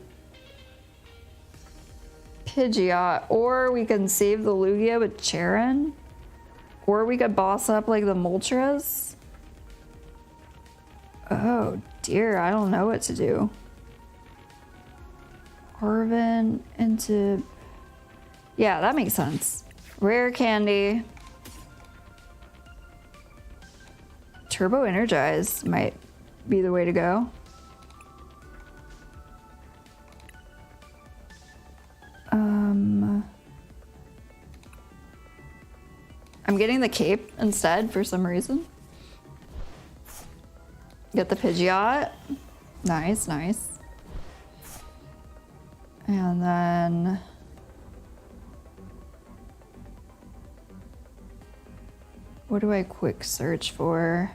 Pidgeot, or we can save the Lugia with Charon, or we could boss up like the Moltres. Oh dear, I don't know what to do. Arven into... Yeah, that makes sense. Rare candy. Turbo Energize might be the way to go. I'm getting the cape instead for some reason. Get the Pidgeot. Nice, nice. And then... what do I quick search for?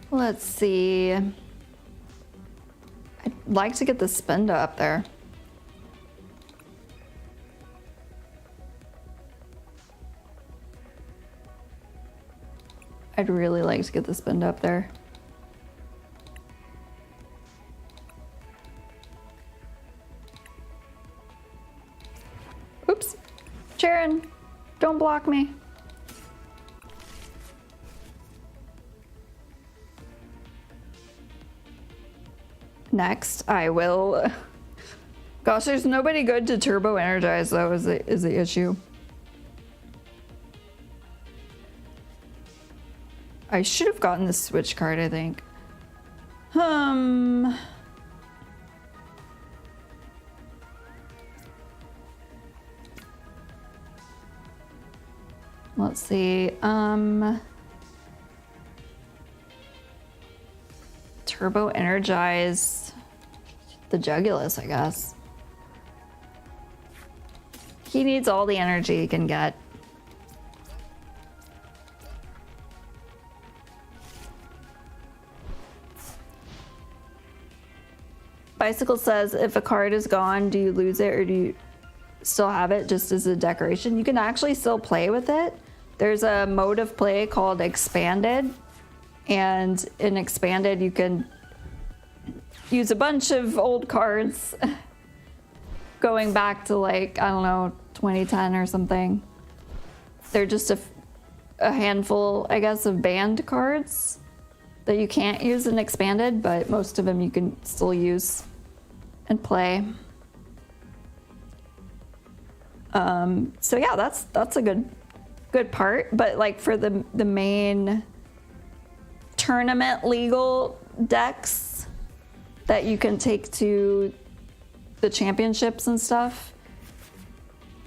Let's see. I'd like to get the Spinda up there. I'd really like to get the Spinda up there. Oops. Charon, don't block me. Next, I will... Gosh, there's nobody good to Turbo Energize, though, is the issue. I should have gotten the Switch card, I think. Let's see, Turbo Energize the Jugulus, I guess. He needs all the energy he can get. Bicycle says, if a card is gone, do you lose it or do you still have it just as a decoration? You can actually still play with it. There's a mode of play called Expanded, and in Expanded you can use a bunch of old cards going back to, like, I don't know, 2010 or something. They're just a handful, I guess, of banned cards that you can't use in Expanded, but most of them you can still use and play. So yeah, that's a good part, but like for the main tournament legal decks that you can take to the championships and stuff,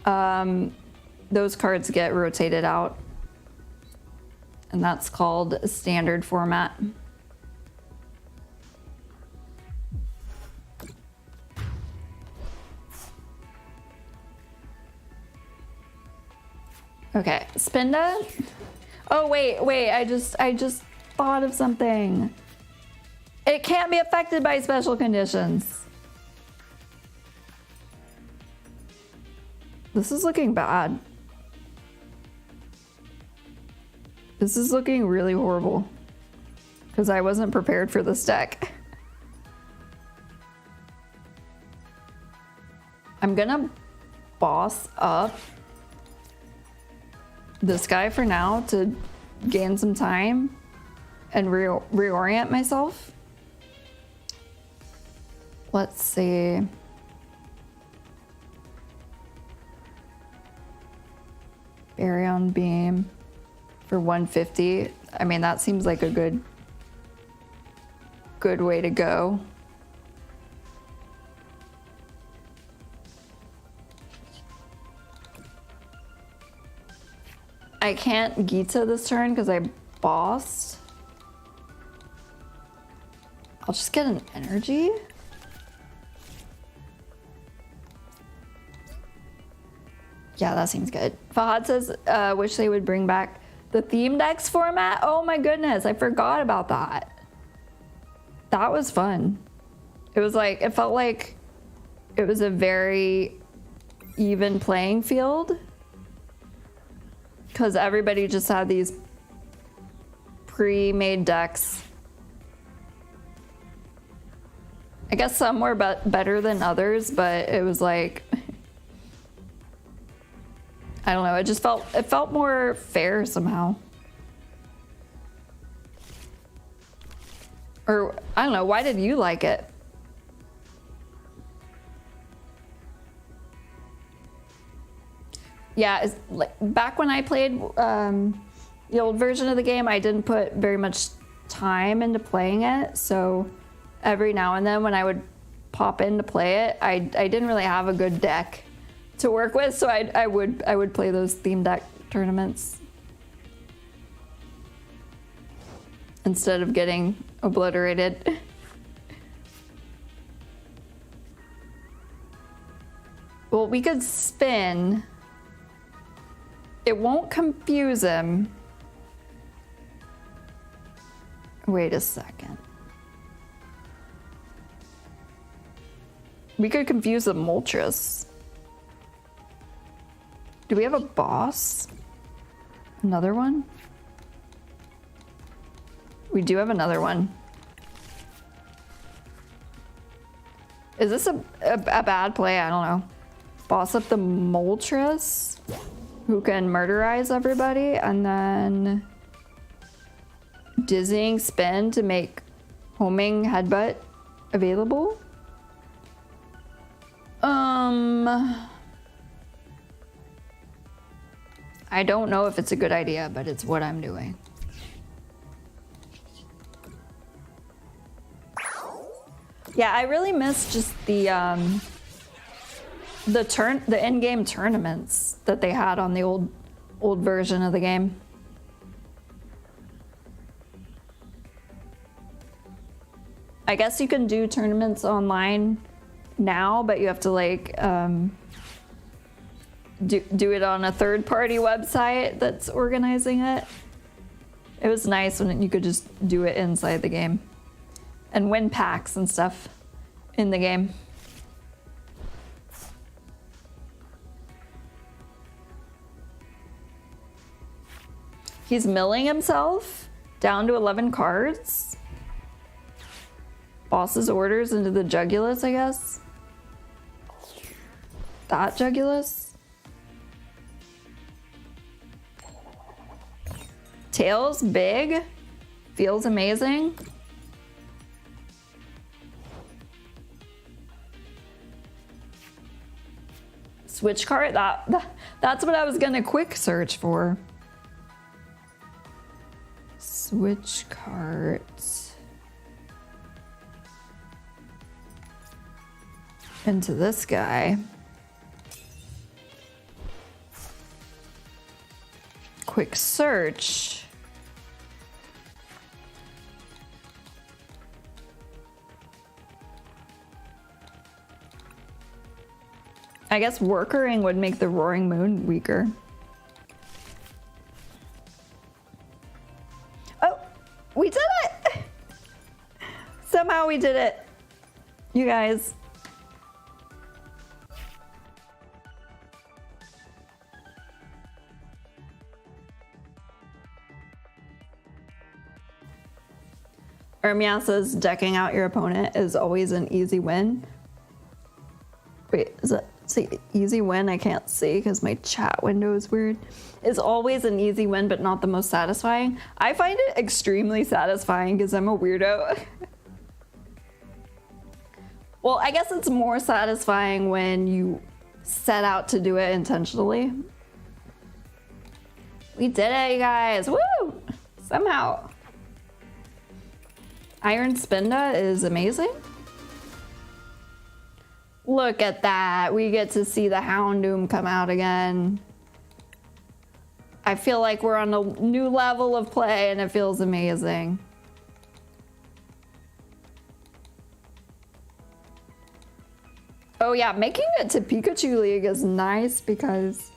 those cards get rotated out, and that's called a standard format. Okay, Spinda. Oh wait, I just thought of something. It can't be affected by special conditions. This is looking bad. This is looking really horrible because I wasn't prepared for this deck. I'm gonna boss up this guy for now to gain some time and reorient myself. Let's see. Baryon Beam for 150. I mean, that seems like a good way to go. I can't Gita this turn because I bossed. I'll just get an energy. Yeah, that seems good. Fahad says, wish they would bring back the theme decks format. Oh my goodness, I forgot about that. That was fun. It was like, it felt like it was a very even playing field. Because everybody just had these pre-made decks. I guess some were better than others, but it was like, I don't know, it felt more fair somehow. Or, I don't know, why did you like it? Yeah, like, back when I played the old version of the game, I didn't put very much time into playing it, so every now and then when I would pop in to play it, I didn't really have a good deck to work with, so I would play those theme deck tournaments instead of getting obliterated. Well, we could spin. It won't confuse him. Wait a second. We could confuse the Moltres. Do we have a boss? Another one? We do have another one. Is this a bad play? I don't know. Boss up the Moltres, who can murderize everybody, and then dizzying spin to make homing headbutt available. I don't know if it's a good idea, but it's what I'm doing. Yeah, I really miss just the in-game tournaments that they had on the old version of the game. I guess you can do tournaments online now, but you have to like do it on a third-party website that's organizing it. It was nice when you could just do it inside the game and win packs and stuff in the game. He's milling himself down to 11 cards. Boss's orders into the Jugulus, I guess. That Jugulus. Tails, big. Feels amazing. Switch card, that's what I was gonna quick search for. Switch cards into this guy. Quick search. I guess workering would make the Roaring Moon weaker. Oh, we did it! Somehow we did it. You guys. Ermia says decking out your opponent is always an easy win. Wait, is it say easy win? I can't see because my chat window is weird. Is always an easy win, but not the most satisfying. I find it extremely satisfying because I'm a weirdo. Well, I guess it's more satisfying when you set out to do it intentionally. We did it, you guys. Woo! Somehow. Iron Spinda is amazing. Look at that. We get to see the Houndoom come out again. I feel like we're on a new level of play and it feels amazing. Oh yeah, making it to Pikachu League is nice because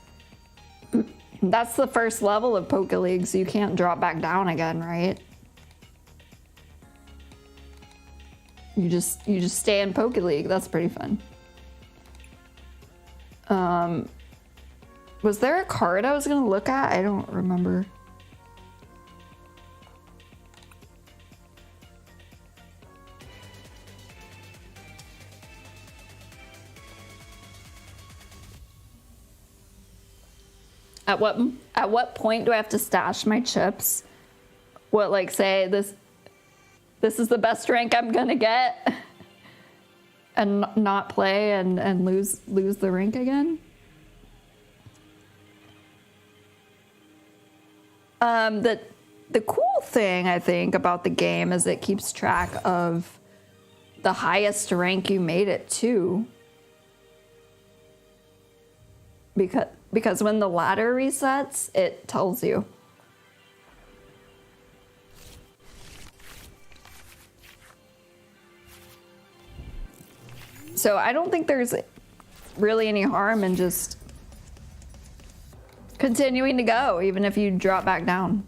that's the first level of Poke League, so you can't drop back down again, right? You just stay in Poke League. That's pretty fun. Was there a card I was gonna look at? I don't remember. At what point do I have to stash my chips? What, like, say this is the best rank I'm gonna get and not play and lose the rank again? The cool thing I think about the game is it keeps track of the highest rank you made it to. Because when the ladder resets, it tells you. So I don't think there's really any harm in just continuing to go, even if you drop back down.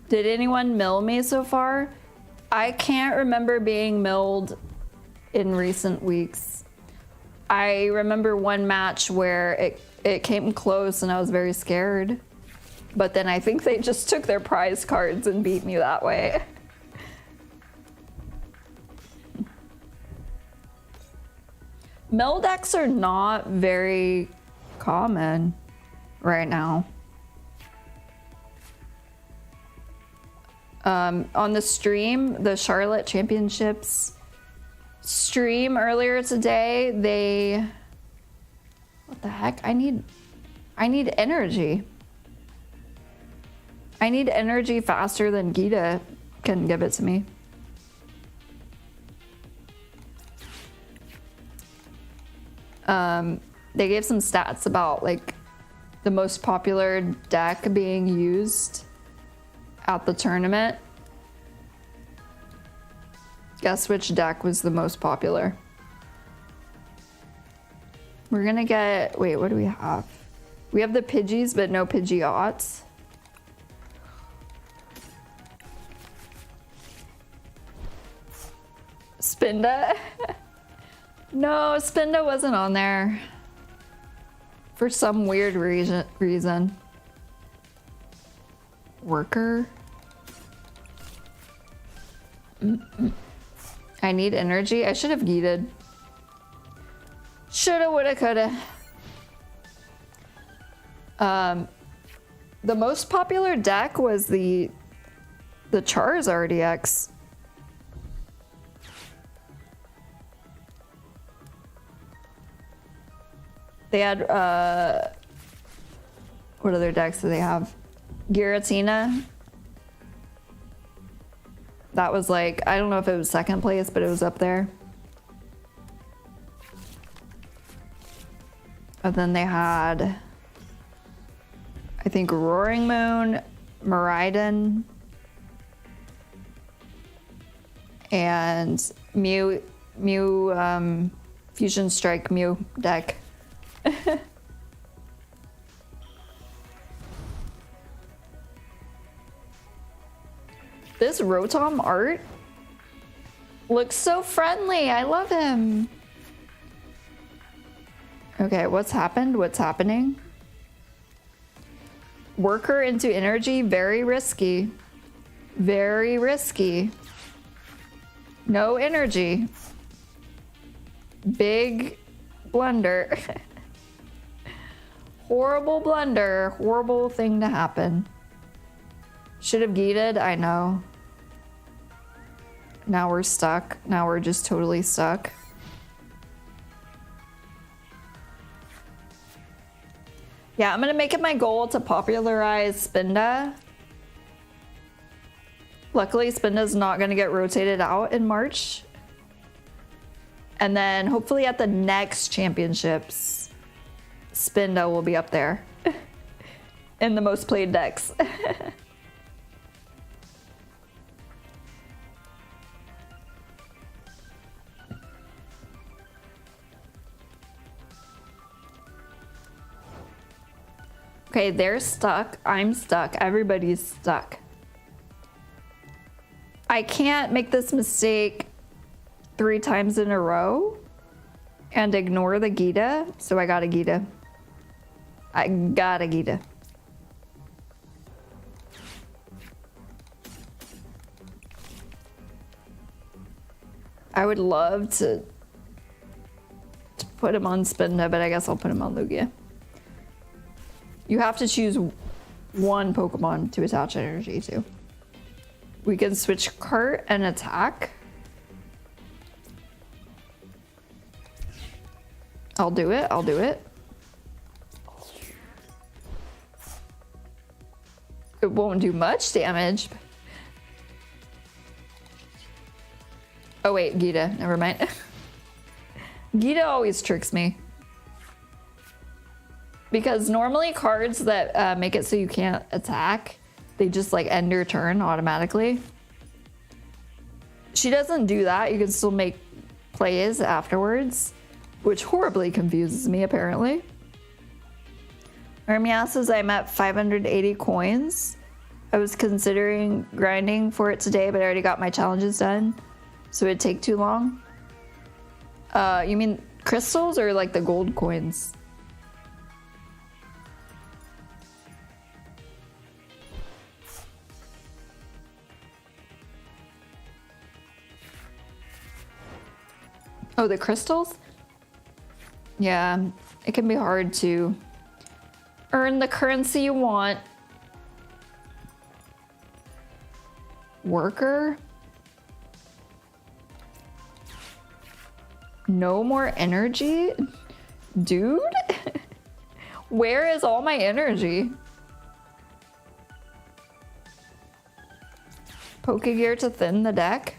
Did anyone mill me so far? I can't remember being milled in recent weeks. I remember one match where it came close and I was very scared. But then I think they just took their prize cards and beat me that way. Mill decks are not very common right now. On the stream, the Charlotte Championships stream earlier today, what the heck? I need energy. I need energy faster than Gita can give it to me. They gave some stats about like the most popular deck being used at the tournament. Guess which deck was the most popular? We're gonna get, wait, what do we have? We have the Pidgeys, but no Pidgeots. Spinda? No, Spinda wasn't on there. For some weird reason. Worker? I need energy. I should have Geeted. Shoulda, woulda, coulda. The most popular deck was the Charizard EX. They had, what other decks do they have? Giratina. That was like, I don't know if it was second place, but it was up there. And then they had, I think, Roaring Moon, Miraidon, and Mew, Fusion Strike Mew deck. This Rotom art looks so friendly. I love him. Okay, what's happened? What's happening? Worker into energy, very risky. Very risky. No energy. Big blunder. Horrible blunder. Horrible thing to happen. Should have gated, I know. Now we're stuck. Now we're just totally stuck. Yeah, I'm gonna make it my goal to popularize Spinda. Luckily, Spinda's not gonna get rotated out in March. And then hopefully at the next championships, Spinda will be up there in the most played decks. Okay, they're stuck. I'm stuck. Everybody's stuck. I can't make this mistake 3 times in a row and ignore the Gita, so I gotta Gita. I gotta Gita. I would love to put him on Spinda, but I guess I'll put him on Lugia. You have to choose one Pokemon to attach energy to. We can switch cart and attack. I'll do it. I'll do it. It won't do much damage. Oh wait, Gita. Never mind. Gita always tricks me. Because normally cards that make it so you can't attack, they just like end your turn automatically. She doesn't do that. You can still make plays afterwards, which horribly confuses me apparently. Armia says I'm at 580 coins. I was considering grinding for it today, but I already got my challenges done, so it'd take too long. You mean crystals or like the gold coins? Oh, the crystals? Yeah, it can be hard to earn the currency you want. Worker? No more energy? Dude? Where is all my energy? Pokegear to thin the deck?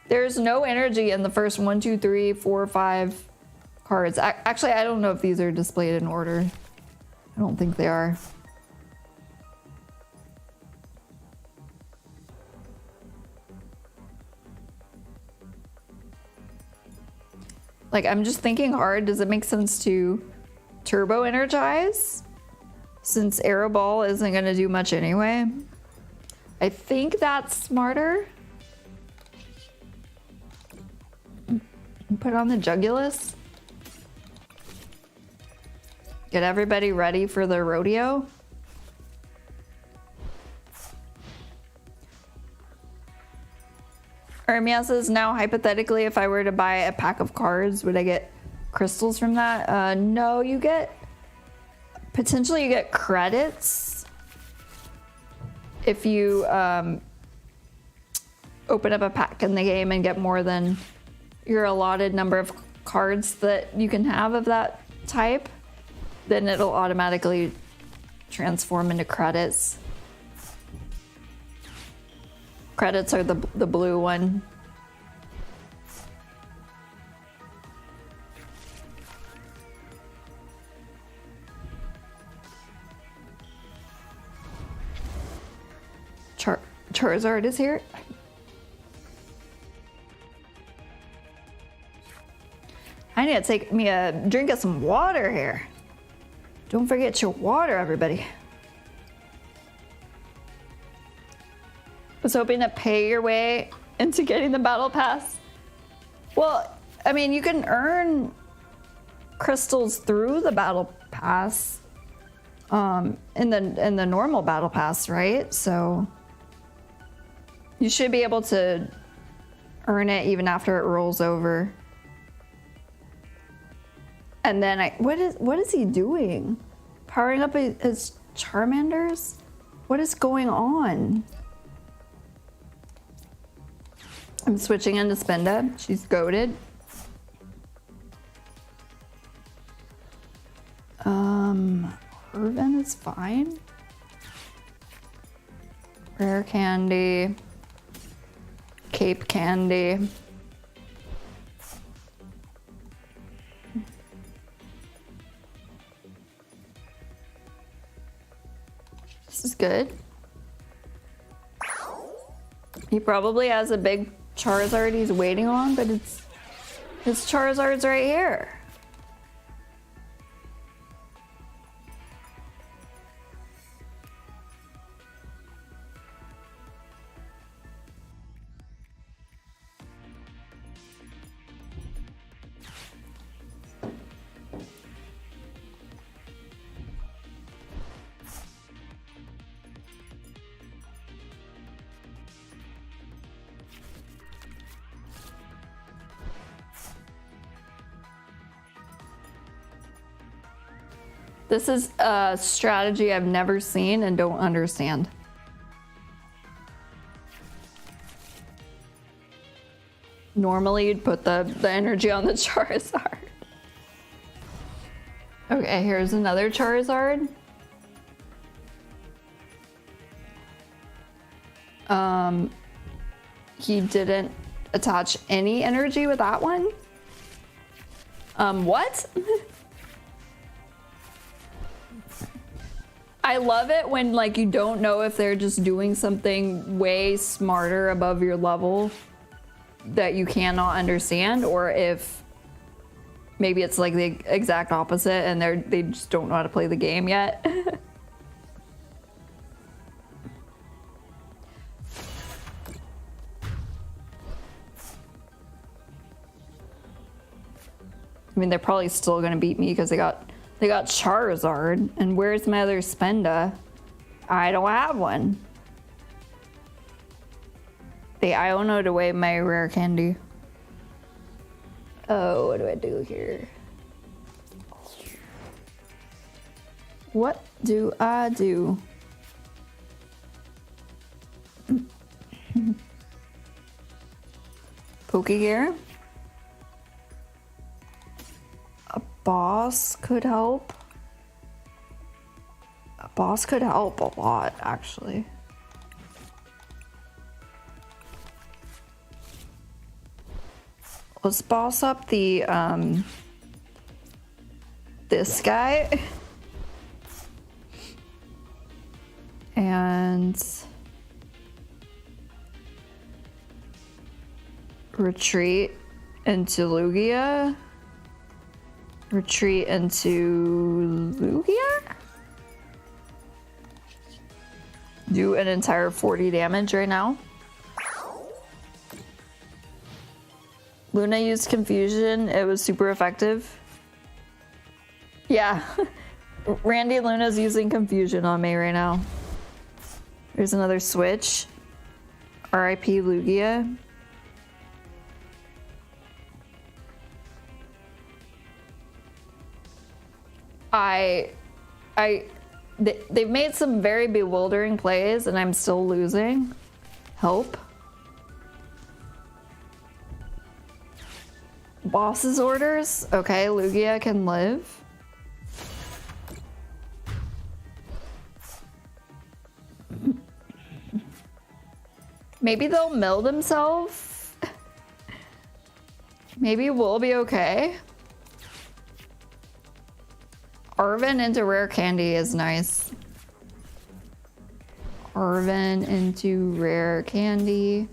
There's no energy in the first 1, 2, 3, 4, 5 cards. Actually, I don't know if these are displayed in order. I don't think they are. Like, I'm just thinking hard. Does it make sense to turbo energize? Since Arrow Ball isn't going to do much anyway. I think that's smarter. Put on the Jugulus. Get everybody ready for the rodeo. Armia says, now hypothetically, if I were to buy a pack of cards, would I get crystals from that? No, you get, potentially you get credits if you open up a pack in the game and get more than your allotted number of cards that you can have of that type, then it'll automatically transform into credits. Credits are the blue one. Charizard is here. I need to take me a drink of some water here. Don't forget your water, everybody. Was hoping to pay your way into getting the battle pass. Well, I mean, you can earn crystals through the battle pass, in the normal battle pass, right? So You should be able to earn it even after it rolls over. And then what is he doing? Powering up his Charmanders? What is going on? I'm switching into Spinda. She's goated. Irvin is fine. Rare candy. Cape candy. This is good. He probably has a big Charizard he's waiting on, but his Charizard's right here. This is a strategy I've never seen and don't understand. Normally you'd put the energy on the Charizard. Okay, here's another Charizard. He didn't attach any energy with that one. What? I love it when like you don't know if they're just doing something way smarter above your level that you cannot understand, or if maybe it's like the exact opposite and they just don't know how to play the game yet. I mean, they're probably still gonna beat me because they got Charizard, and where's my other Spinda? I don't have one. They Iono'd away my rare candy. Oh, what do I do here? What do I do? Pokegear? A boss could help. A boss could help a lot, actually. Let's boss up the, this guy. And retreat into Lugia. Retreat into Lugia? Do an entire 40 damage right now. Luna used confusion. It was super effective. Yeah. Randy Luna's using confusion on me right now. There's another switch. RIP Lugia. They've made some very bewildering plays and I'm still losing. Help. Boss's orders? Okay, Lugia can live. Maybe they'll mill themselves. Maybe we'll be okay. Arven into rare candy is nice. Arven into rare candy.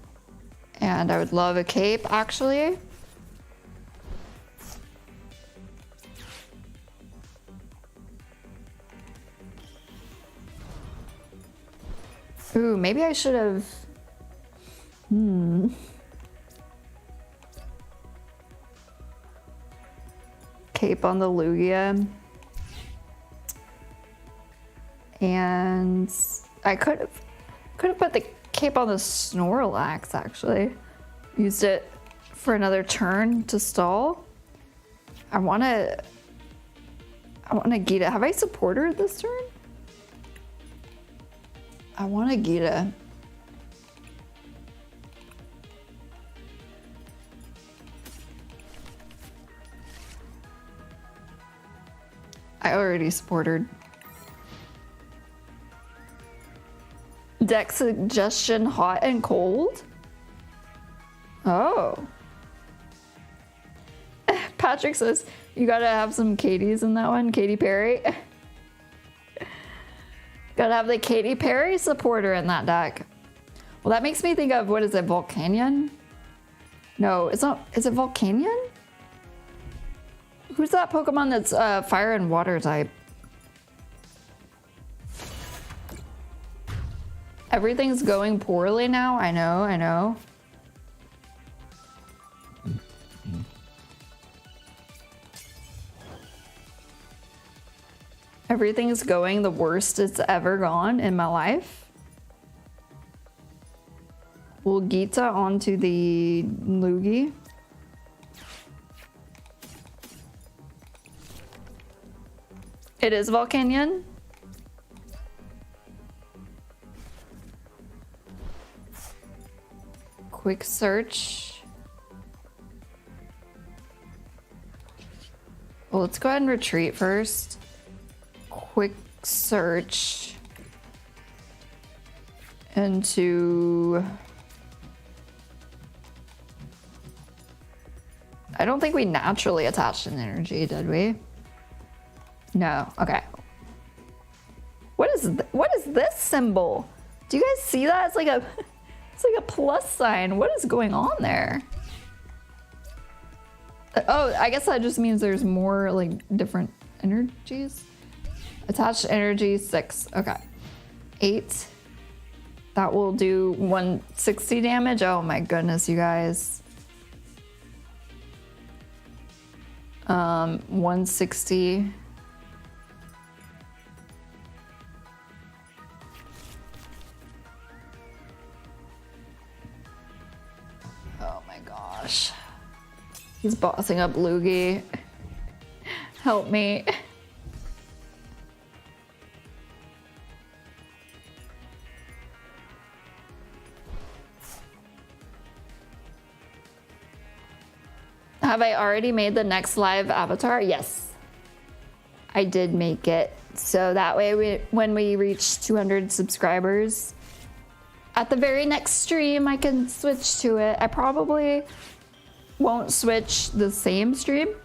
And I would love a cape, actually. Ooh, maybe I should have... Cape on the Lugia. And I could have put the cape on the Snorlax, actually. Used it for another turn to stall. I wanna Gita. Have I supported this turn? I want a Gita. I already supported. Deck suggestion, hot and cold? Oh. Patrick says, you gotta have some Katie's in that one. Katy Perry. Gotta have the Katy Perry supporter in that deck. Well, that makes me think of, what is it, Volcanion? No, it's not. Is it Volcanion? Who's that Pokemon that's fire and water type? Everything's going poorly now. I know, I know. Everything's going the worst it's ever gone in my life. We'll Gita onto the Lugia. It is Volcanion. Quick search. Well, let's go ahead and retreat first. Quick search into... I don't think we naturally attached an energy, did we? No. Okay. What is this symbol? Do you guys see that? It's like a plus sign. What is going on there? Oh, I guess that just means there's more like different energies. Attached energy 6. Okay. 8. That will do 160 damage. Oh my goodness, you guys. 160. Oh my gosh. He's bossing up Lugia. Help me. Have I already made the next live avatar? Yes, I did make it. So that way, when we reach 200 subscribers, at the very next stream, I can switch to it. I probably won't switch the same stream,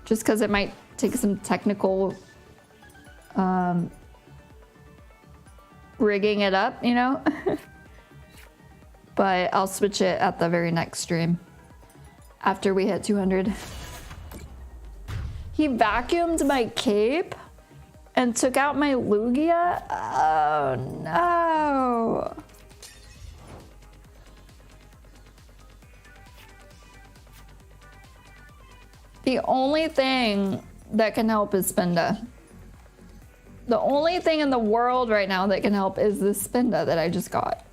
just because it might take some technical rigging it up, you know? But I'll switch it at the very next stream. After we hit 200. He vacuumed my cape and took out my Lugia? Oh no. The only thing that can help is Spinda. The only thing in the world right now that can help is this Spinda that I just got.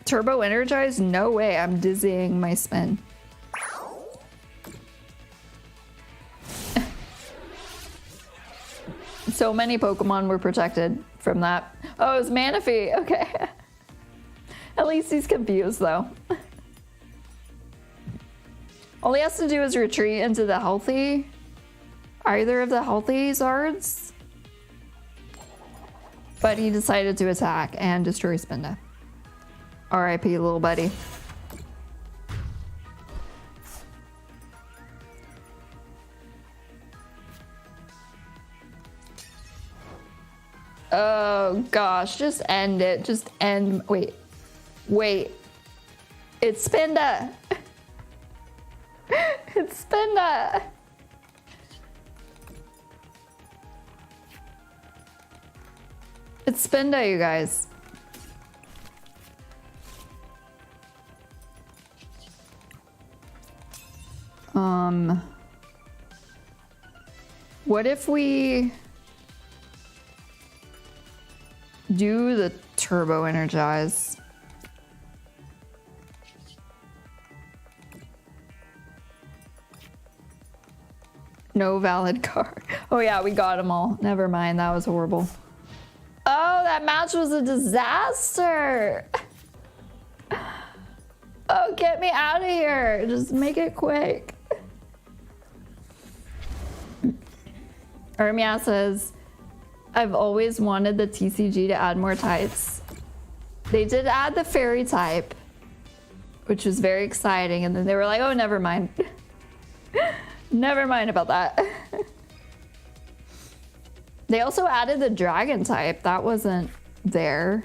Turbo Energize? No way, I'm dizzying my spin. So many Pokemon were protected from that. Oh, it was Manaphy, okay. At least he's confused though. All he has to do is retreat into the healthy, either of the healthy Zards. But he decided to attack and destroy Spinda. RIP, little buddy. Oh gosh, just end it. Just end. Wait. Wait. It's Spinda. It's Spinda. It's Spinda, you guys. What if we do the turbo energize? No valid card. Oh yeah, we got them all. Never mind, that was horrible. Oh, that match was a disaster. Oh, get me out of here. Just make it quick. Ermia says, I've always wanted the TCG to add more types. They did add the fairy type, which was very exciting. And then they were like, oh, never mind. Never mind about that. They also added the dragon type. That wasn't there.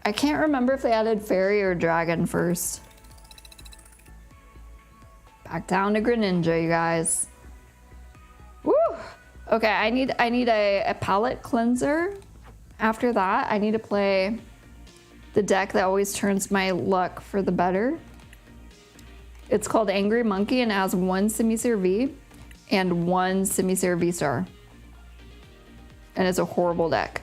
I can't remember if they added fairy or dragon first. Back down to Greninja, you guys. Woo! Okay, I need a palette cleanser. After that, I need to play the deck that always turns my luck for the better. It's called Angry Monkey and it has 1 Simisear V and 1 Simisear V-Star. And it's a horrible deck.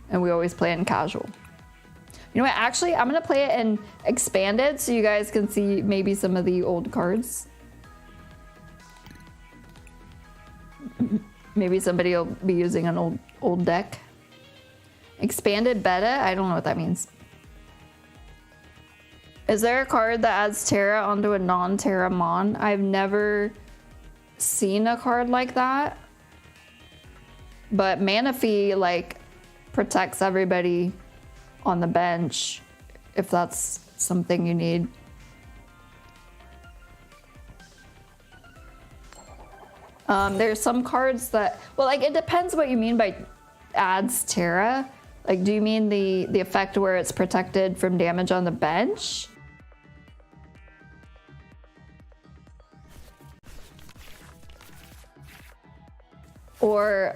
And we always play it in casual. You know what, actually, I'm gonna play it in expanded so you guys can see maybe some of the old cards. Maybe somebody will be using an old deck. Expanded beta, I don't know what that means. Is there a card that adds Terra onto a non-Terra Mon? I've never seen a card like that. But Manaphy, like, protects everybody on the bench if that's something you need. There's some cards that, well, like, it depends what you mean by adds Terra. Like, do you mean the effect where it's protected from damage on the bench? Or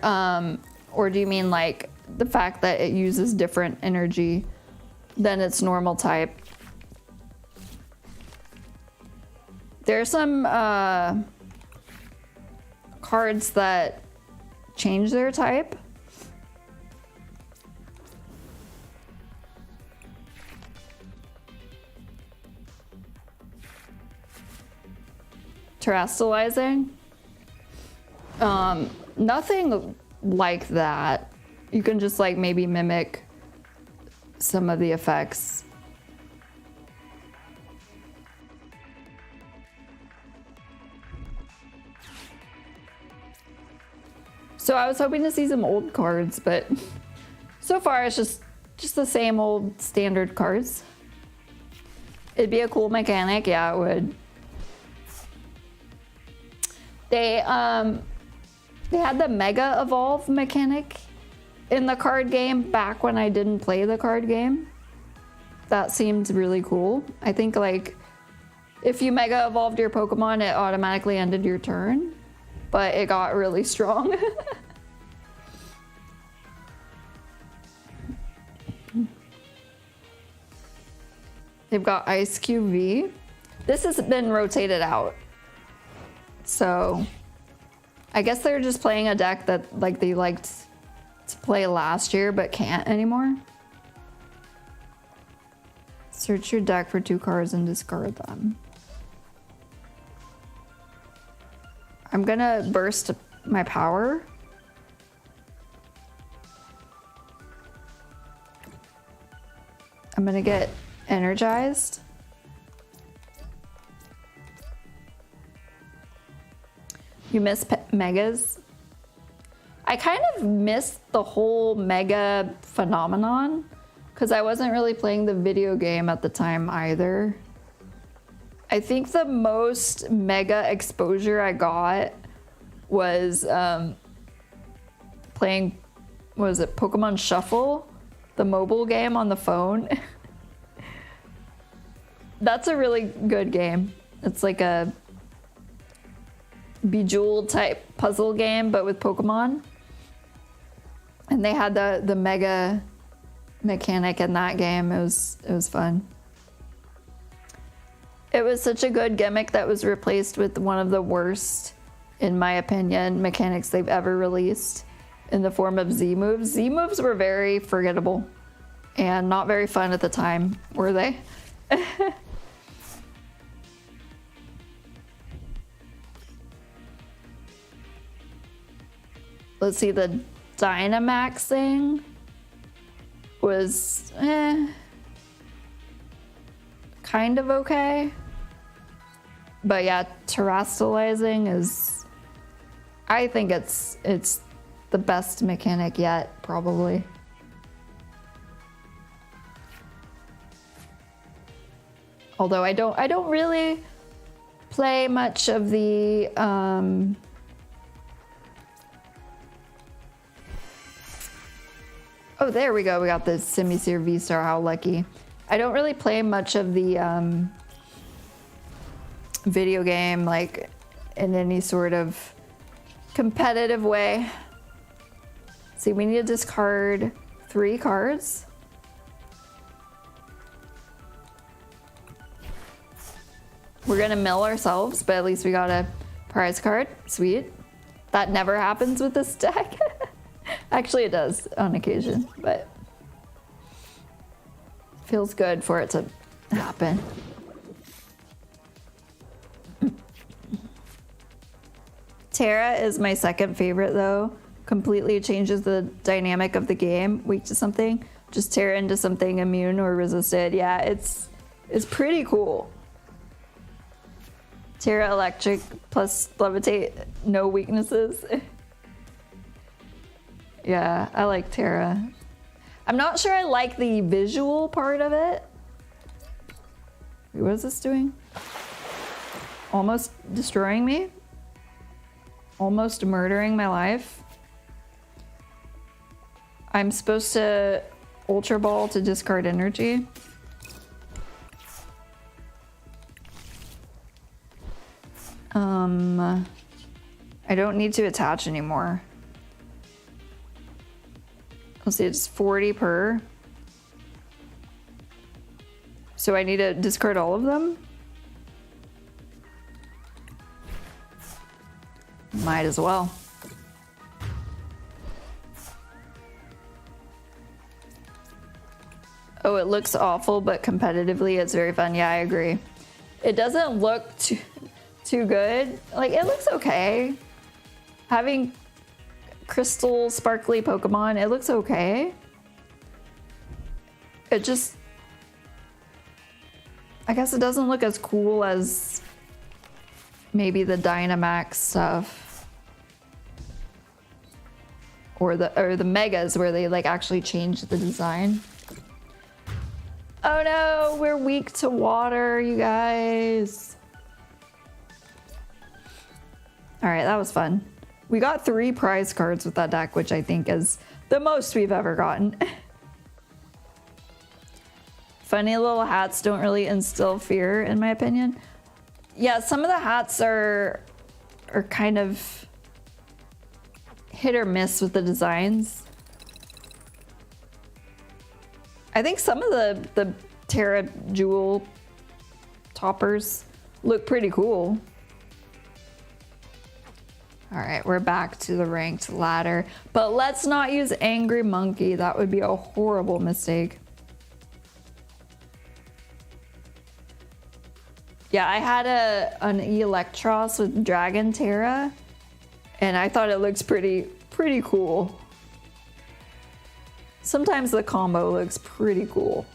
do you mean like the fact that it uses different energy than its normal type? There's some cards that change their type. Terastallizing? Nothing like that. You can just like maybe mimic some of the effects. So I was hoping to see some old cards, but so far it's just the same old standard cards. It'd be a cool mechanic, yeah, it would. They had the Mega Evolve mechanic in the card game back when I didn't play the card game. That seemed really cool. I think like if you Mega Evolved your Pokemon, it automatically ended your turn, but it got really strong. They've got Ice QV. This has been rotated out. So I guess they're just playing a deck that like they liked to play last year but can't anymore. Search your deck for 2 cards and discard them. I'm gonna burst my power. I'm gonna get energized. You miss megas? I kind of missed the whole mega phenomenon because I wasn't really playing the video game at the time either. I think the most mega exposure I got was playing, what was it, Pokemon Shuffle, the mobile game on the phone. That's a really good game. It's like a Bejeweled type puzzle game, but with Pokemon. And they had the mega mechanic in that game. It was fun. It was such a good gimmick that was replaced with one of the worst, in my opinion, mechanics they've ever released in the form of Z moves. Z moves were very forgettable and not very fun at the time, were they? Let's see, the Dynamax thing was kind of okay. But yeah, terrestrializing is, I think it's the best mechanic yet, probably. Although I don't really play much of the oh, there we go. We got the Simisear V-Star. How lucky. I don't really play much of the video game, like, in any sort of competitive way. See, we need to discard 3 cards. We're gonna mill ourselves, but at least we got a prize card. Sweet. That never happens with this deck. Actually, it does on occasion, but feels good for it to happen. Terra is my second favorite, though. Completely changes the dynamic of the game. Weak to something, just tear into something immune or resisted. Yeah, it's pretty cool. Terra Electric plus Levitate, no weaknesses. Yeah, I like Terra. I'm not sure I like the visual part of it. Wait, what is this doing? Almost destroying me? Almost murdering my life? I'm supposed to Ultra Ball to discard energy? I don't need to attach anymore. Let's see, it's 40 per. So I need to discard all of them? Might as well. Oh, it looks awful, but competitively it's very fun. Yeah, I agree. It doesn't look too good. Like, it looks okay. Having crystal sparkly Pokemon, it looks okay. It just, I guess it doesn't look as cool as maybe the Dynamax stuff. Or the Megas, where they like actually changed the design. Oh no, we're weak to water, you guys. All right, that was fun. We got 3 prize cards with that deck, which I think is the most we've ever gotten. Funny little hats don't really instill fear, in my opinion. Yeah, some of the hats are kind of hit or miss with the designs. I think some of the Terra Jewel toppers look pretty cool. All right, we're back to the ranked ladder, but let's not use Angry Monkey. That would be a horrible mistake. Yeah, I had an Electros with Dragon Terra, and I thought it looks pretty cool. Sometimes the combo looks pretty cool.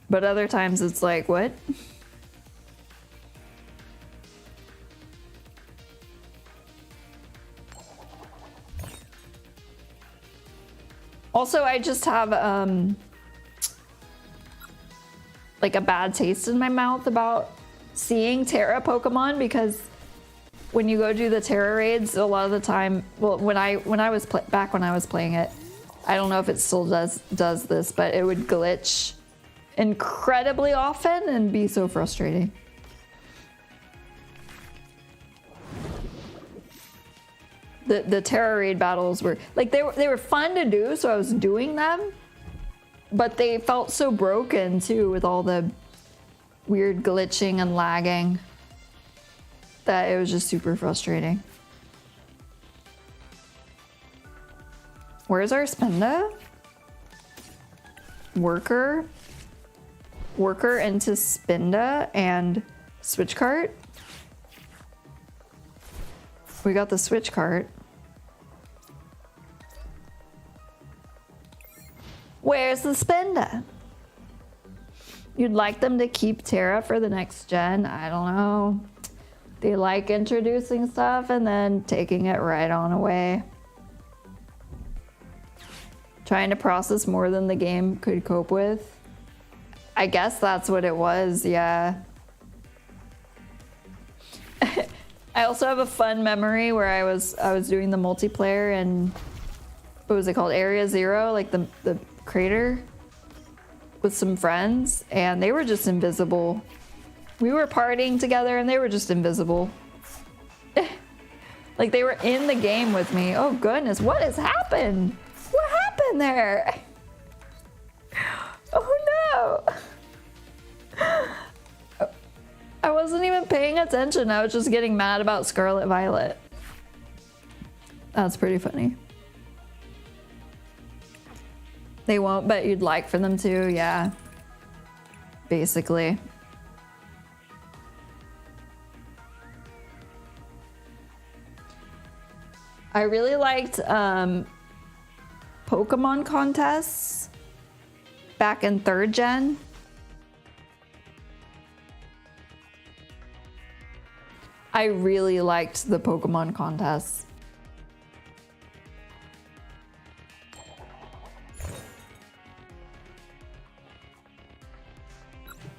But other times it's like, what? Also, I just have like a bad taste in my mouth about seeing Terra Pokemon, because when you go do the Terra raids, a lot of the time, well, when I was back when I was playing it, I don't know if it still does this, but it would glitch incredibly often and be so frustrating. The Terra raid battles were like, they were fun to do, so I was doing them, But they felt so broken too with all the weird glitching and lagging that it was just super frustrating. Where's our Spenda? Worker into Spenda and switch cart. We got the switch cart. Where's the Spenda? You'd like them to keep Terra for the next gen? I don't know. They like introducing stuff and then taking it right on away. Trying to process more than the game could cope with. I guess that's what it was, yeah. I also have a fun memory where I was doing the multiplayer and what was it called? Area Zero, like the crater with some friends, and they were just invisible. We were partying together and they were just invisible. Like they were in the game with me. Oh goodness, what has happened? What happened there? Oh no. I wasn't even paying attention. I was just getting mad about Scarlet Violet. That's pretty funny. They won't, but you'd like for them to, yeah. Basically. I really liked Pokemon contests back in 3rd gen. I really liked the Pokemon contests.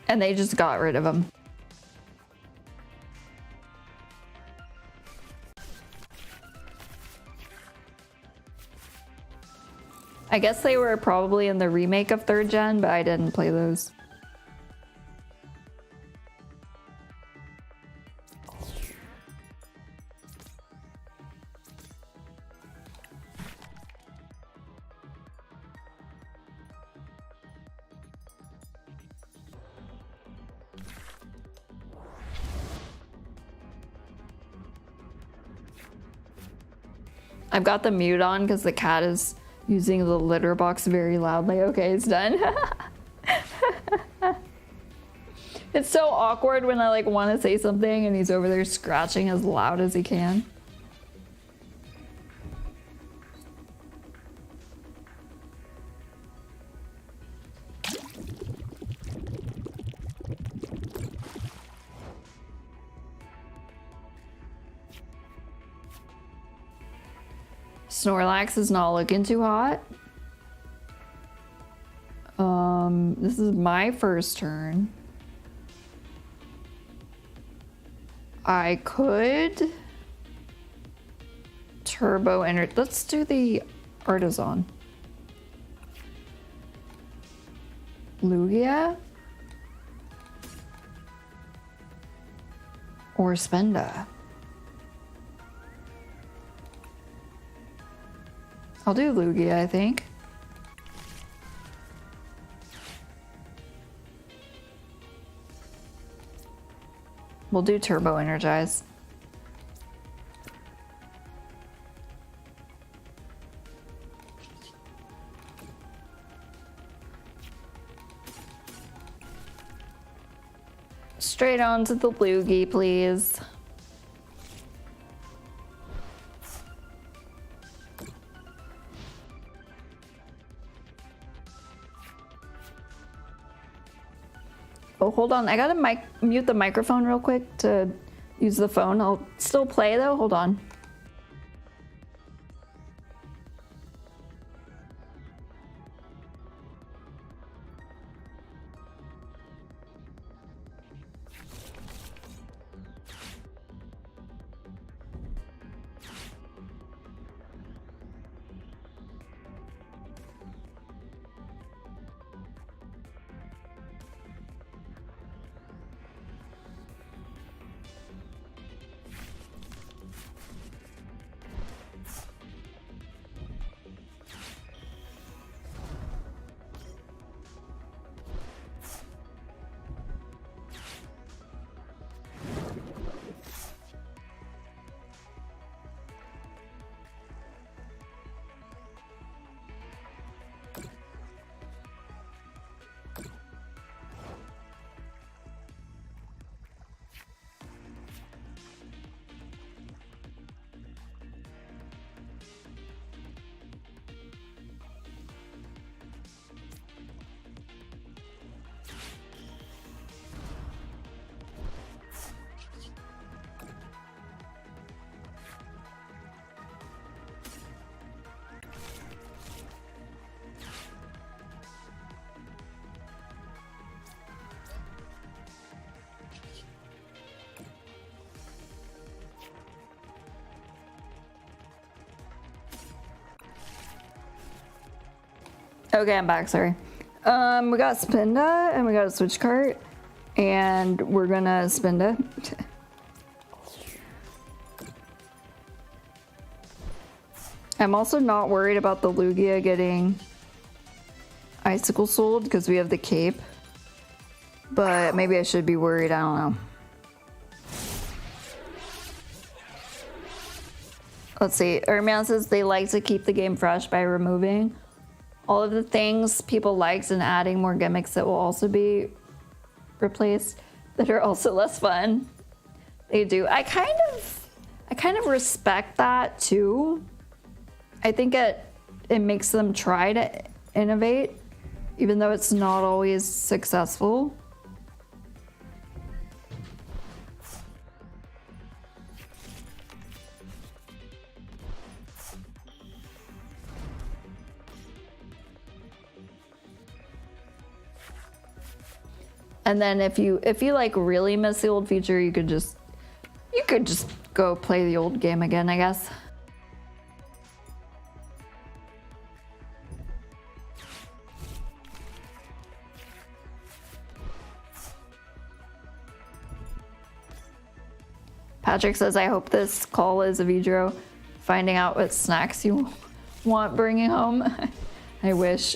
And they just got rid of them. I guess they were probably in the remake of 3rd gen, but I didn't play those. I've got the mute on because the cat is using the litter box very loudly. Okay, it's done. It's so awkward when I like want to say something and he's over there scratching as loud as he can. Snorlax is not looking too hot. This is my first turn. I could turbo energy. Let's do the Artisan. Lugia or Spenda. I'll do Lugia, I think. We'll do Turbo Energize. Straight on to the Lugia, please. Oh, hold on. I gotta mute the microphone real quick to use the phone. I'll still play though. Hold on. Okay, I'm back, sorry. We got Spinda and we got a switch cart. And we're gonna Spinda. I'm also not worried about the Lugia getting Icicle sold because we have the cape. But maybe I should be worried, I don't know. Let's see, Ermion says they like to keep the game fresh by removing all of the things people liked and adding more gimmicks that will also be replaced that are also less fun. They do. I kind of respect that too. I think it makes them try to innovate, even though it's not always successful. And then if you like really miss the old feature, you could just go play the old game again, I guess. Patrick says, I hope this call is a Vidro finding out what snacks you want bringing home. I wish.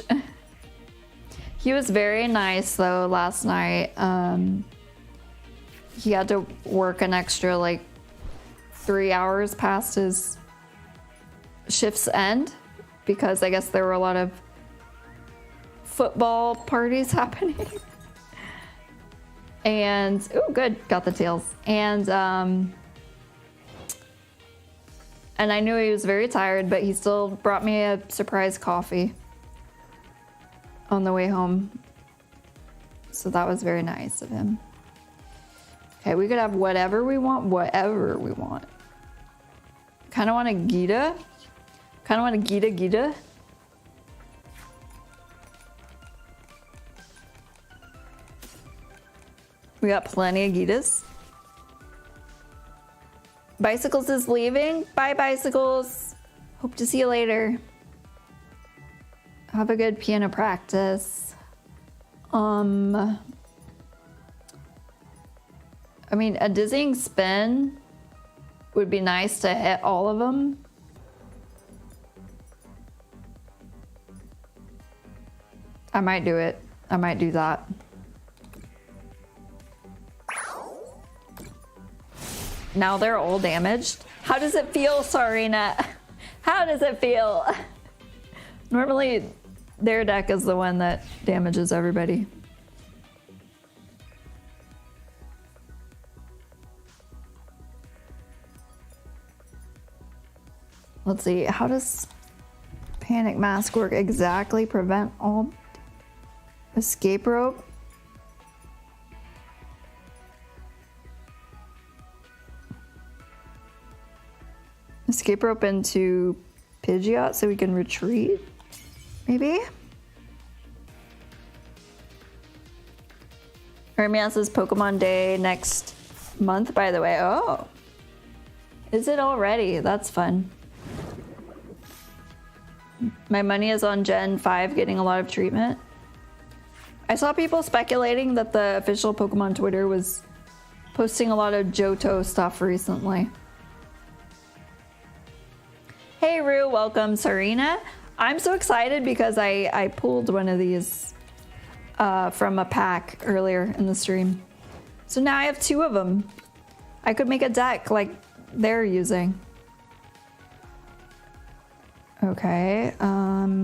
He was very nice though last night. He had to work an extra like 3 hours past his shift's end because I guess there were a lot of football parties happening. And, oh good, got the tails. And I knew he was very tired, but he still brought me a surprise coffee on the way home. So that was very nice of him. Okay, we could have whatever we want, whatever we want. Kind of want a Gita. Kind of want a Gita. We got plenty of Gitas. Bicycles is leaving. Bye, Bicycles. Hope to see you later. Have a good piano practice. I mean, a dizzying spin would be nice to hit all of them. I might do it. I might do that. Now they're all damaged. How does it feel, Sarina? How does it feel? Normally, their deck is the one that damages everybody. Let's see, how does Panic Mask work exactly? Prevent all escape rope? Escape rope into Pidgeot so we can retreat? Maybe? Hermione says Pokemon Day next month, by the way. Oh. Is it already? That's fun. My money is on Gen 5 getting a lot of treatment. I saw people speculating that the official Pokemon Twitter was posting a lot of Johto stuff recently. Hey Rue, welcome. Sarina. I'm so excited because I pulled one of these from a pack earlier in the stream. So now I have 2 of them. I could make a deck like they're using. Okay, let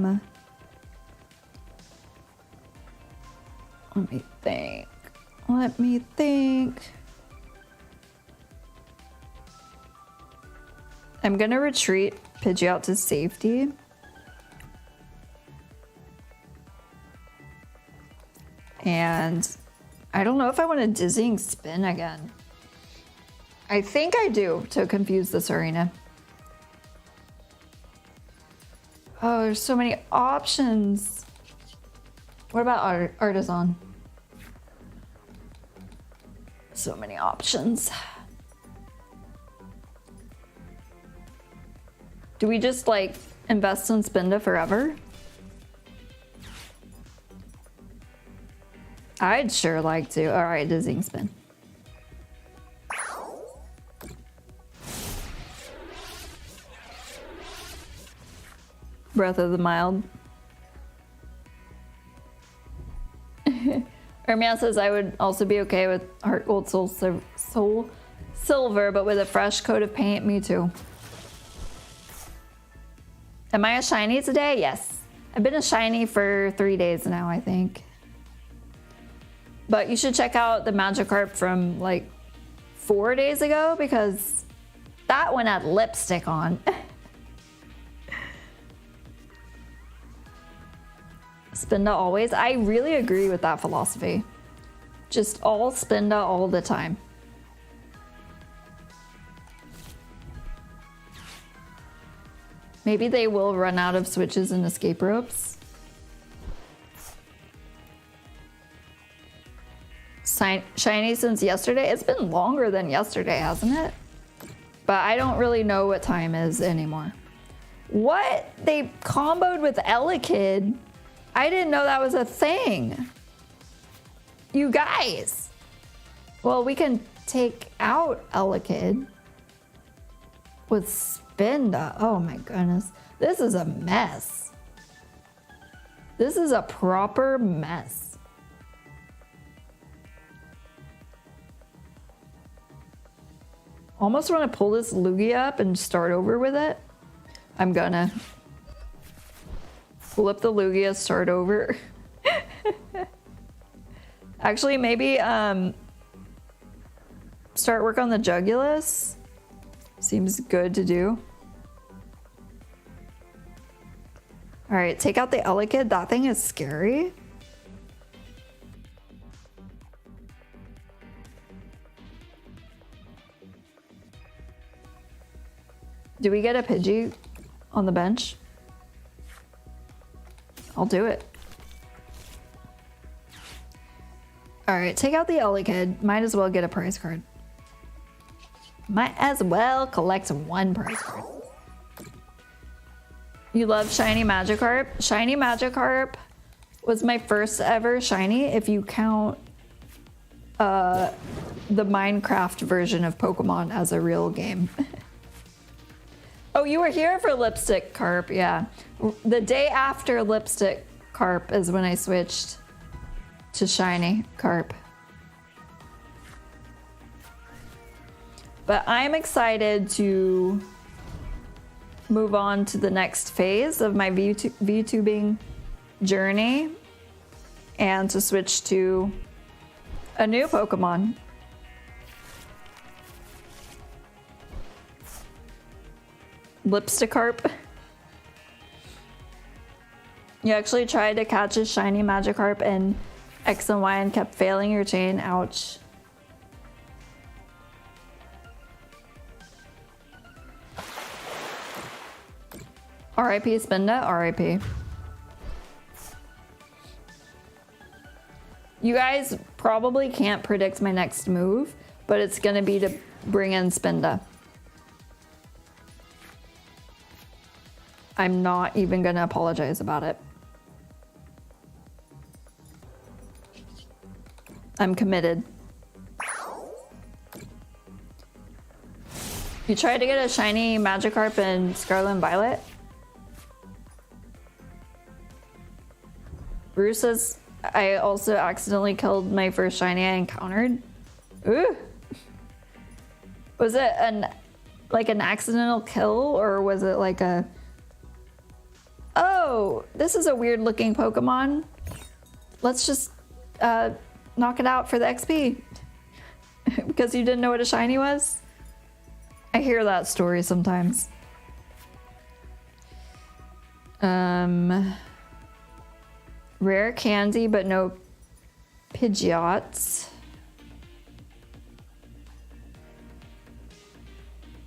me think. I'm gonna retreat Pidgeot to safety. And I don't know if I want a dizzying spin again. I think I do to confuse this arena. Oh, there's so many options. What about Artisan? So many options. Do we just like invest in Spinda forever? I'd sure like to. All right, dizzying spin. Breath of the Mild. Ermia says I would also be okay with Heart Gold Soul Silver, but with a fresh coat of paint. Me too. Am I a shiny today? Yes. I've been a shiny for 3 days now, I think. But you should check out the Magikarp from like 4 days ago because that one had lipstick on. Spinda always. I really agree with that philosophy. Just all Spinda all the time. Maybe they will run out of switches and escape ropes. Shiny since yesterday? It's been longer than yesterday, hasn't it? But I don't really know what time is anymore. What? They comboed with Elekid? I didn't know that was a thing. You guys. Well, we can take out Elekid with Spinda. Oh my goodness. This is a mess. This is a proper mess. Almost want to pull this Lugia up and start over with it. I'm gonna. Pull up the Lugia, start over. Actually, maybe start work on the Jugulus. Seems good to do. All right, take out the Elekid. That thing is scary. Do we get a Pidgey on the bench? I'll do it. All right, take out the Elekid. Might as well get a prize card. Might as well collect one prize card. You love shiny Magikarp? Shiny Magikarp was my first ever shiny if you count the Minecraft version of Pokemon as a real game. Oh, you were here for Lipstick Carp, yeah. The day after Lipstick Carp is when I switched to Shiny Carp. But I'm excited to move on to the next phase of my VTubing journey and to switch to a new Pokemon. Lipsticarp. You actually tried to catch a shiny Magikarp in X and Y and kept failing your chain. Ouch. R.I.P. Spinda, R.I.P. You guys probably can't predict my next move, but it's gonna be to bring in Spinda. I'm not even gonna apologize about it. I'm committed. You tried to get a shiny Magikarp in Scarlet and Violet? Bruce says, I also accidentally killed my first shiny I encountered. Ooh. Was it an accidental kill or was it like a... Oh, this is a weird looking Pokemon. Let's just knock it out for the XP. Because you didn't know what a shiny was? I hear that story sometimes. Rare candy, but no Pidgeots.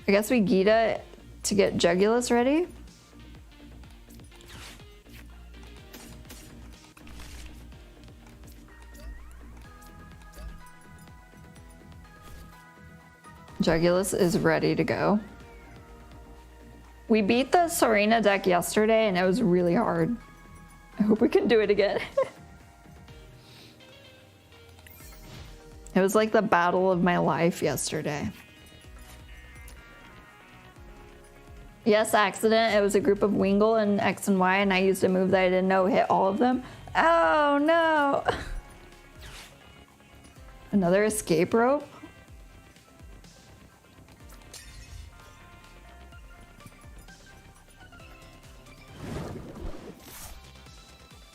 I guess we Gita to get Jugulus ready. Jugulus is ready to go. We beat the Serena deck yesterday and it was really hard. I hope we can do it again. It was like the battle of my life yesterday. Yes, accident. It was a group of Wingle and X and Y, and I used a move that I didn't know hit all of them. Oh no! Another escape rope?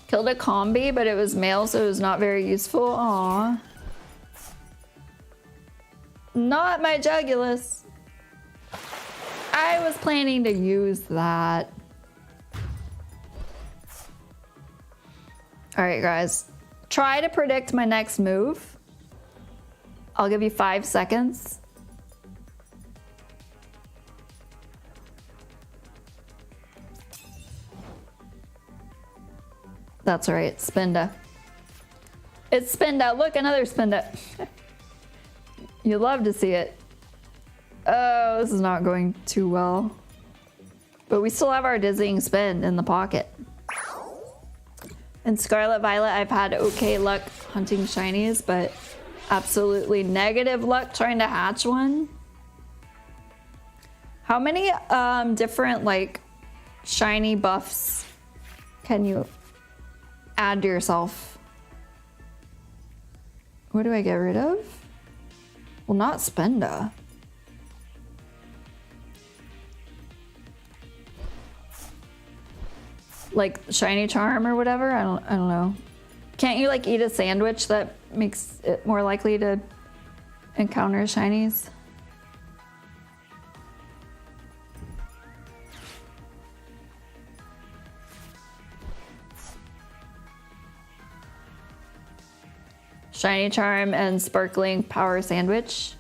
Killed a combi, but it was male, so it was not very useful. Aww. Not my Jugulus. I was planning to use that. All right, guys. Try to predict my next move. I'll give you 5 seconds. That's right, Spinda. It's Spinda. Look, another Spinda. You love to see it. Oh, this is not going too well. But we still have our dizzying spin in the pocket. In Scarlet Violet, I've had okay luck hunting shinies, but absolutely negative luck trying to hatch one. How many different like shiny buffs can you add to yourself? What do I get rid of? Well, not Spinda. Like shiny charm or whatever. I don't know. Can't you like eat a sandwich that makes it more likely to encounter shinies? Shiny charm and sparkling power sandwich.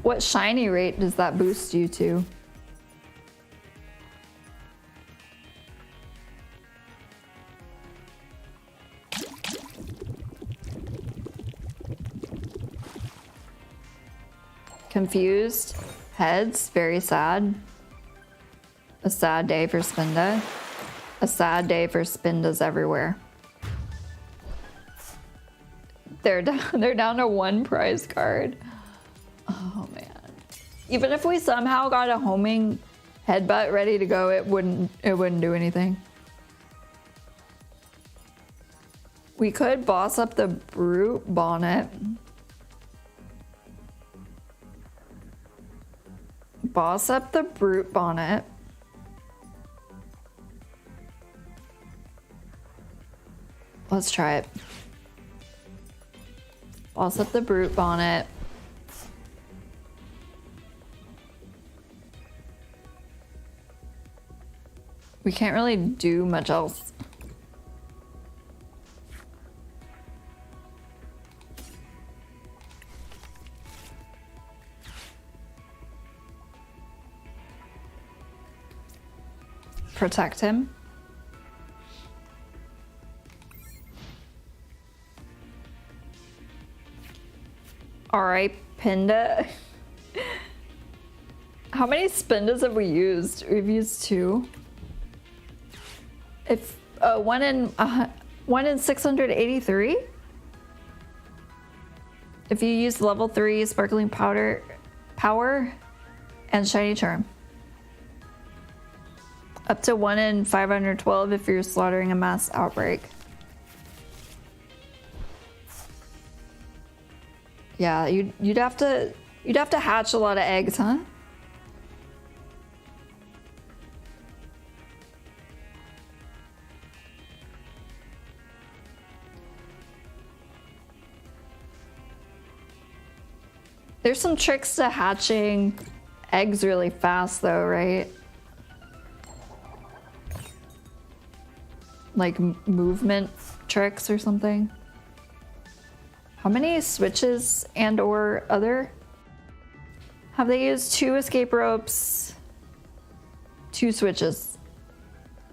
What shiny rate does that boost you to? Confused. Heads. Very sad. A sad day for Spinda. A sad day for Spindas everywhere. They're down to 1 prize card. Oh man. Even if we somehow got a homing headbutt ready to go, it wouldn't do anything. We could boss up the Brute Bonnet. Boss up the Brute Bonnet. Let's try it. Boss up the Brute Bonnet. We can't really do much else. Protect him. Alright, Pinda. How many Spindas have we used? We've used 2. If 1 in 683. If you use level 3 sparkling power and shiny charm. Up to 1 in 512 if you're slaughtering a mass outbreak. Yeah, you'd have to hatch a lot of eggs, huh? There's some tricks to hatching eggs really fast though, right? Like movement tricks or something. How many switches and or other? Have they used 2 escape ropes? 2 switches.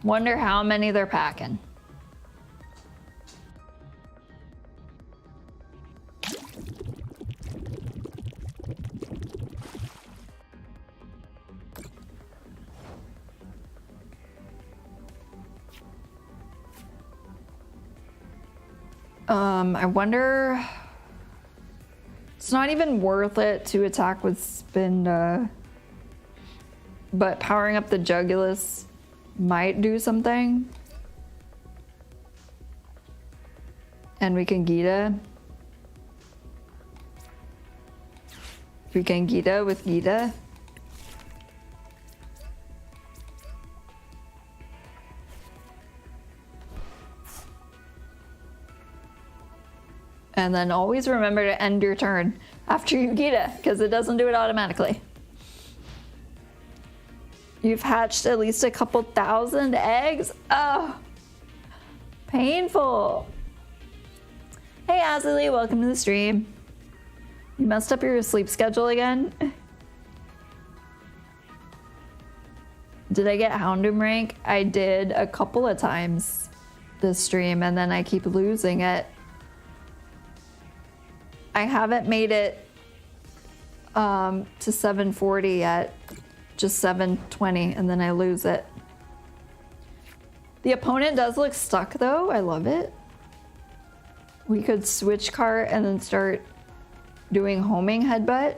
Wonder how many they're packing. I wonder... It's not even worth it to attack with Spinda. But powering up the Jugulus might do something. And we can Gita. We can Gita with Gita. And then always remember to end your turn after you Gita, because it doesn't do it automatically. You've hatched at least a couple thousand eggs? Oh, painful. Hey Azali, welcome to the stream. You messed up your sleep schedule again? Did I get Houndoom rank? I did a couple of times this stream, and then I keep losing it. I haven't made it to 740 yet, just 720, and then I lose it. The opponent does look stuck though, I love it. We could switch cart and then start doing homing headbutt.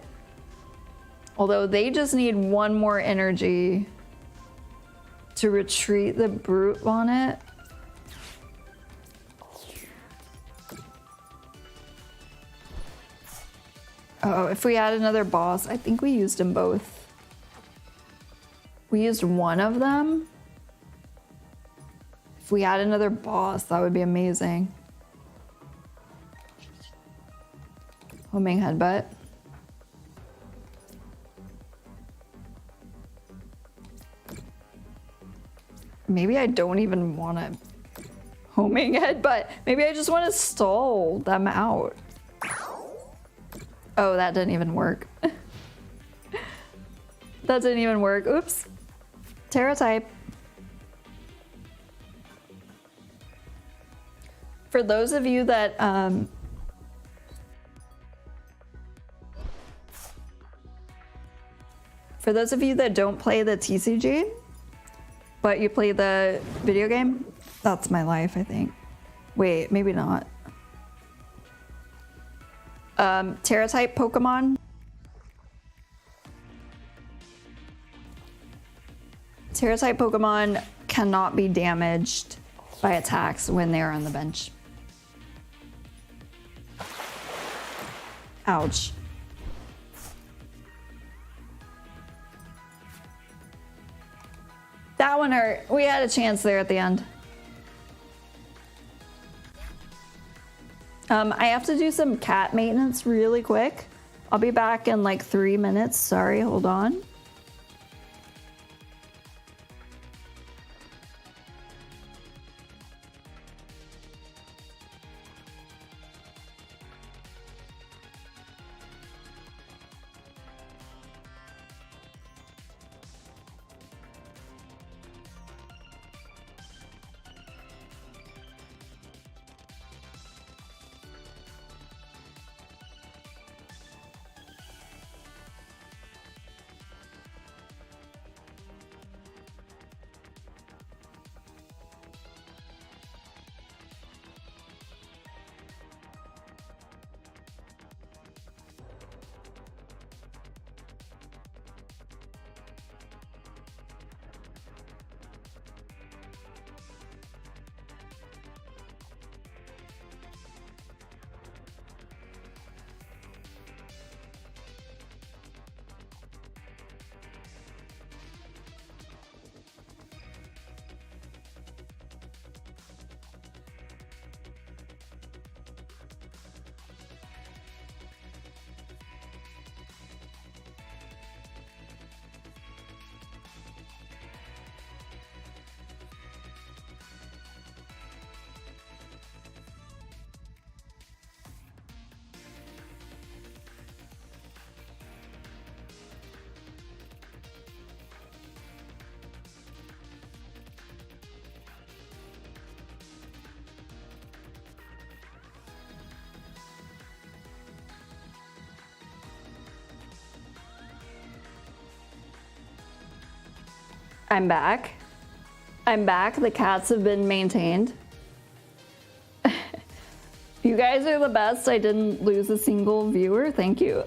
Although they just need one more energy to retreat the brute on it. Oh, if we add another boss, I think we used them both. We used one of them. If we add another boss, that would be amazing. Homing headbutt. Maybe I don't even want to homing headbutt. Maybe I just want to stall them out. Oh, that didn't even work. That didn't even work. Oops. Terra type. For those of you that don't play the TCG, but you play the video game, that's my life, I think. Wait, maybe not. Terra type Pokemon. Terra type Pokemon cannot be damaged by attacks when they are on the bench. Ouch. That one hurt. We had a chance there at the end. I have to do some cat maintenance really quick. I'll be back in like 3 minutes. Sorry, hold on. I'm back. I'm back. The cats have been maintained. You You guys are the best. I didn't lose a single viewer. Thank you.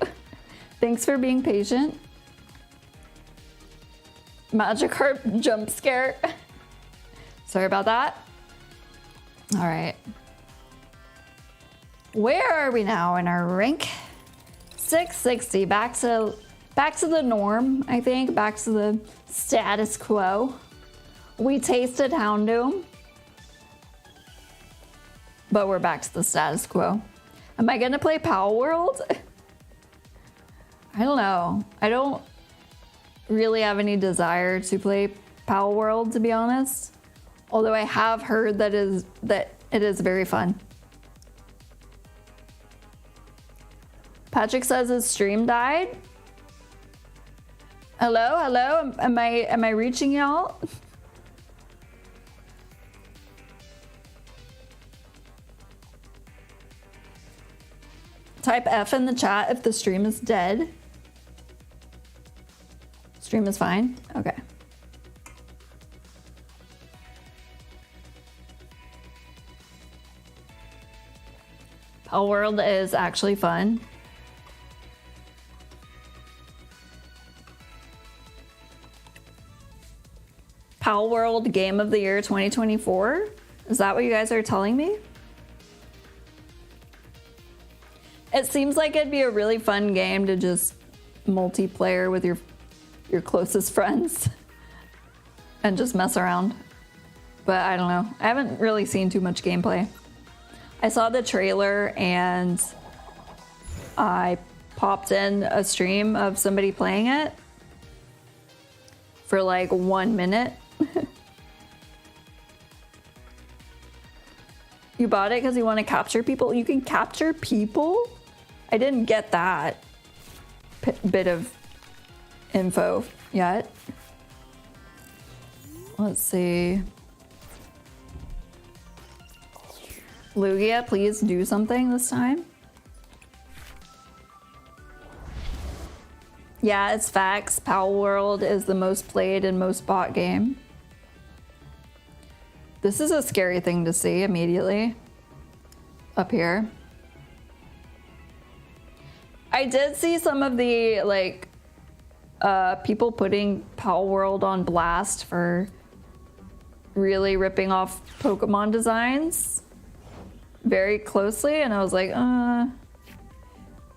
Thanks for being patient. Magikarp jump scare. Sorry about that. All right. Where are we now in our rank? 660. Back to the norm, I think. Back to the status quo. We tasted Houndoom, but we're back to the status quo. Am I gonna play Pal World? I don't know. I don't really have any desire to play Pal World, to be honest. Although I have heard that it is very fun. Patrick says his stream died. Hello, hello. Am I reaching y'all? Type F in the chat if the stream is dead. Stream is fine? Okay. Pal World is actually fun. Pal World Game of the Year 2024? Is that what you guys are telling me? It seems like it'd be a really fun game to just multiplayer with your closest friends and just mess around. But I don't know. I haven't really seen too much gameplay. I saw the trailer and I popped in a stream of somebody playing it for like 1 minute. You bought it because you want to capture people? You can capture people? I didn't get that bit of info yet. Let's see. Lugia, please do something this time. Yeah, it's facts. Pal World is the most played and most bought game. This is a scary thing to see immediately up here. I did see some of the people putting Pal World on blast for really ripping off Pokemon designs very closely, and I was like,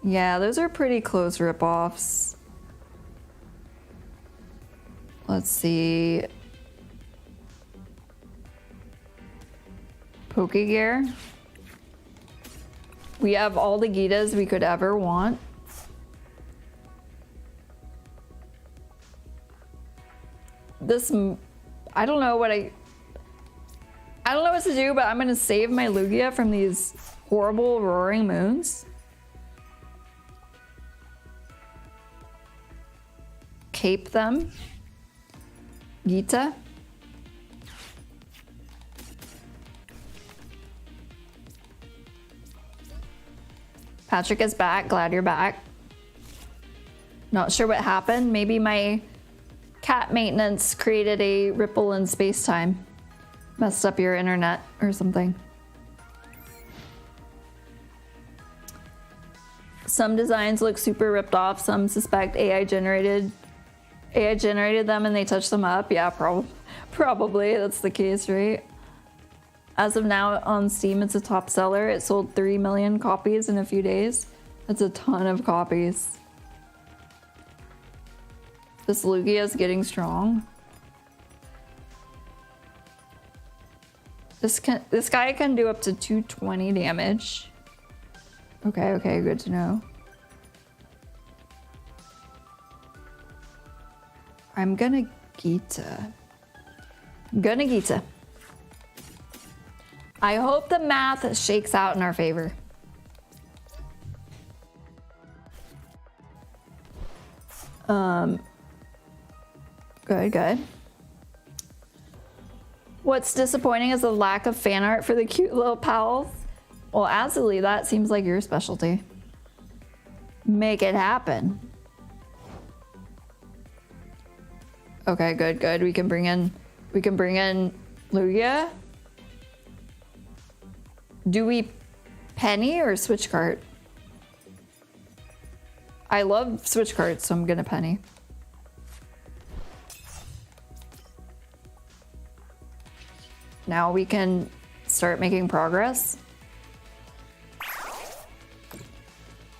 yeah, those are pretty close rip-offs. Let's see. Pokegear. We have all the Gitas we could ever want. This, I don't know what to do, but I'm gonna save my Lugia from these horrible roaring moons. Cape them. Gita. Patrick is back. Glad you're back. Not sure what happened. Maybe my cat maintenance created a ripple in space-time. Messed up your internet or something. Some designs look super ripped off. Some suspect AI generated them and they touched them up. Yeah, probably that's the case, right? As of now on Steam, it's a top seller. It sold 3 million copies in a few days. That's a ton of copies. This Lugia is getting strong. This guy can do up to 220 damage. Okay, good to know. I'm gonna Gita. I hope the math shakes out in our favor. Good. What's disappointing is the lack of fan art for the cute little pals. Well, Azuli, that seems like your specialty. Make it happen. Okay, good. We can bring in Lugia. Do we Penny or switch cart? I love switch carts, so I'm gonna penny. Now we can start making progress.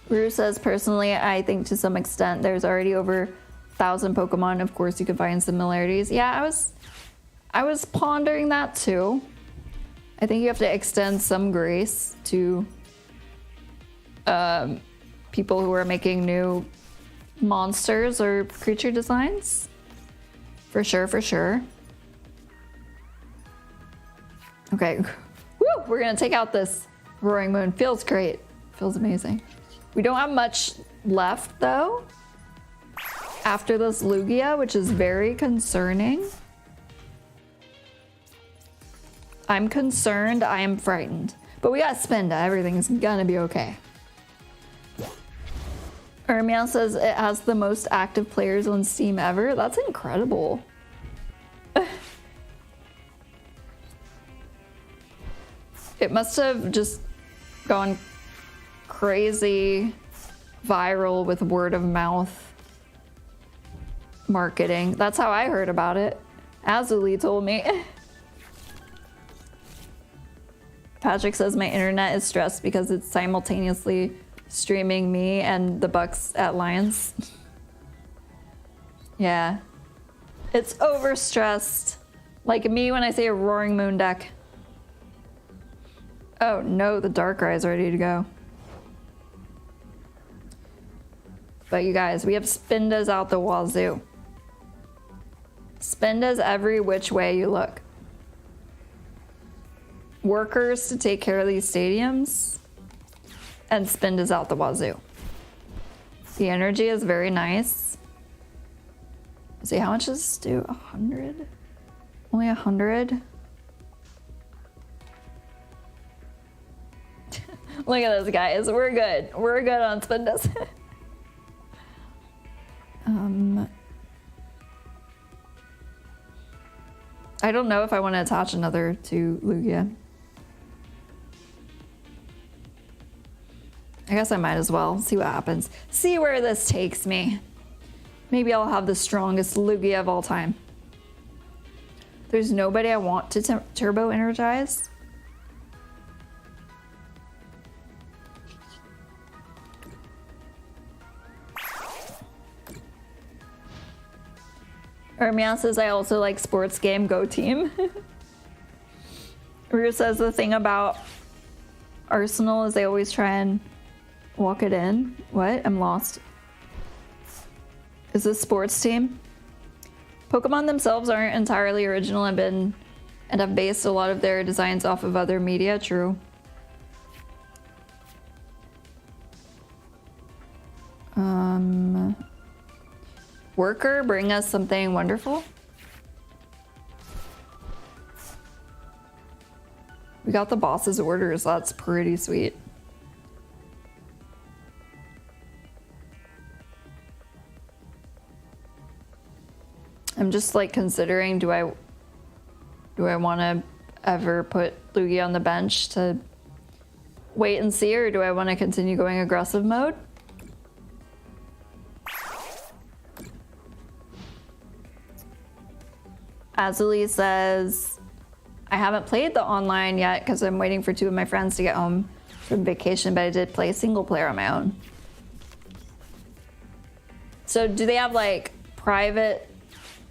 Rue says, personally, I think to some extent there's already over 1,000 Pokemon. Of course, you could find similarities. Yeah, I was pondering that too. I think you have to extend some grace to people who are making new monsters or creature designs. For sure, for sure. Okay, woo, we're gonna take out this Roaring Moon. Feels great, feels amazing. We don't have much left though after this Lugia, which is very concerning. I'm concerned, I am frightened. But we got Spinda, everything's gonna be okay. Ermiel says it has the most active players on Steam ever. That's incredible. It must have just gone crazy viral with word of mouth marketing. That's how I heard about it. Azuli told me. Patrick says my internet is stressed because it's simultaneously streaming me and the Bucks at Lions. Yeah. It's overstressed. Like me when I say a Roaring Moon deck. Oh no, the Darkrai is ready to go. But you guys, we have Spindas out the wazoo. Spindas every which way you look. Workers to take care of these stadiums. And Spindas out the wazoo. The energy is very nice. Let's see, how much does this do? 100? Only 100? Look at those guys. We're good. We're good on Spindas. I don't know if I want to attach another to Lugia. I guess I might as well. See what happens. See where this takes me. Maybe I'll have the strongest Lugia of all time. There's nobody I want to turbo energize. Ermion says I also like sports game, go team. Rue says the thing about Arsenal is they always try and walk it in. What? I'm lost. Is this sports team? Pokemon themselves aren't entirely original and have based a lot of their designs off of other media, true. Worker, bring us something wonderful. We got the boss's orders, that's pretty sweet. I'm just like considering, do I want to ever put Lugia on the bench to wait and see, or do I want to continue going aggressive mode? Azuli says, I haven't played the online yet because I'm waiting for 2 of my friends to get home from vacation, but I did play single player on my own. So do they have like private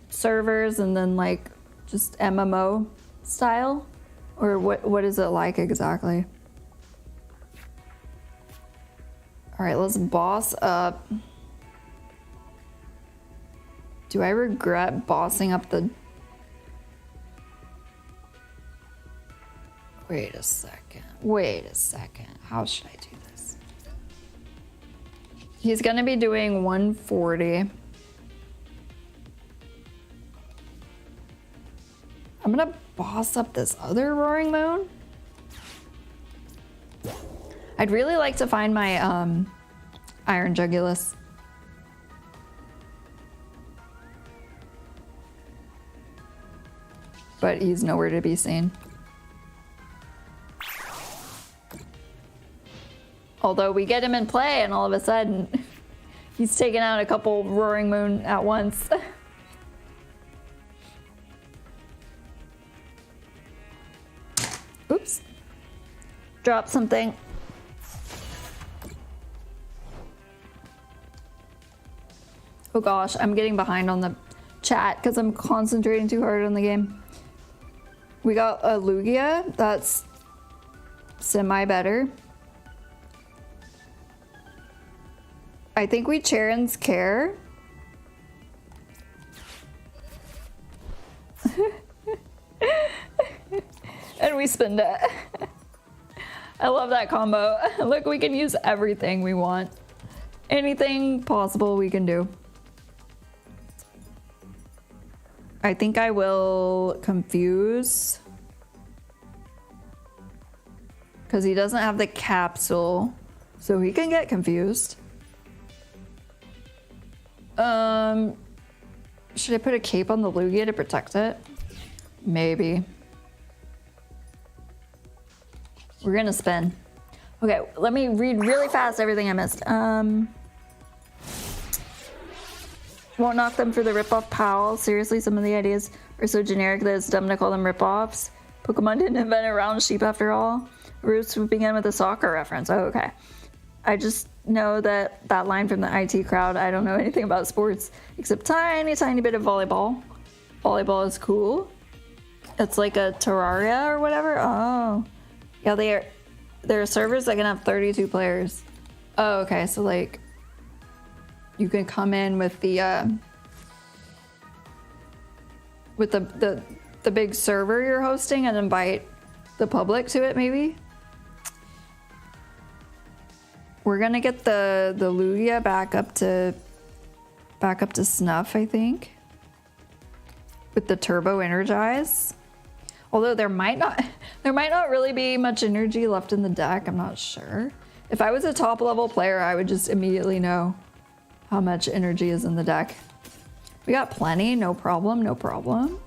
servers and then like just MMO style? Or what is it like exactly? All right, let's boss up. Do I regret bossing up the... Wait a second. How should I do this? He's gonna be doing 140. I'm gonna boss up this other Roaring Moon. I'd really like to find my Iron Jugulus. But he's nowhere to be seen. Although we get him in play and all of a sudden he's taking out a couple Roaring Moon at once. Oops. Drop something. Oh gosh, I'm getting behind on the chat because I'm concentrating too hard on the game. We got a Lugia. That's semi-better. I think we Charon's Care. And we spend it. I love that combo. Look, we can use everything we want. Anything possible we can do. I think I will confuse. Because he doesn't have the capsule. So he can get confused. Should I put a cape on the Lugia to protect it? Maybe. We're gonna spin. Okay, let me read really fast everything I missed. Won't knock them for the rip-off pal. Seriously, some of the ideas are so generic that it's dumb to call them rip-offs. Pokemon didn't invent a round sheep after all. Roots swooping in with a soccer reference. Oh, okay. I just know that line from the IT crowd. I don't know anything about sports except tiny bit of volleyball. Volleyball is cool. It's like a Terraria or whatever. Oh. Yeah, there are servers that can have 32 players. Oh, okay. So like you can come in with the big server you're hosting and invite the public to it maybe. We're gonna get the Lugia back up to snuff, I think. With the Turbo Energize. Although there might not really be much energy left in the deck, I'm not sure. If I was a top level player, I would just immediately know how much energy is in the deck. We got plenty, no problem, no problem.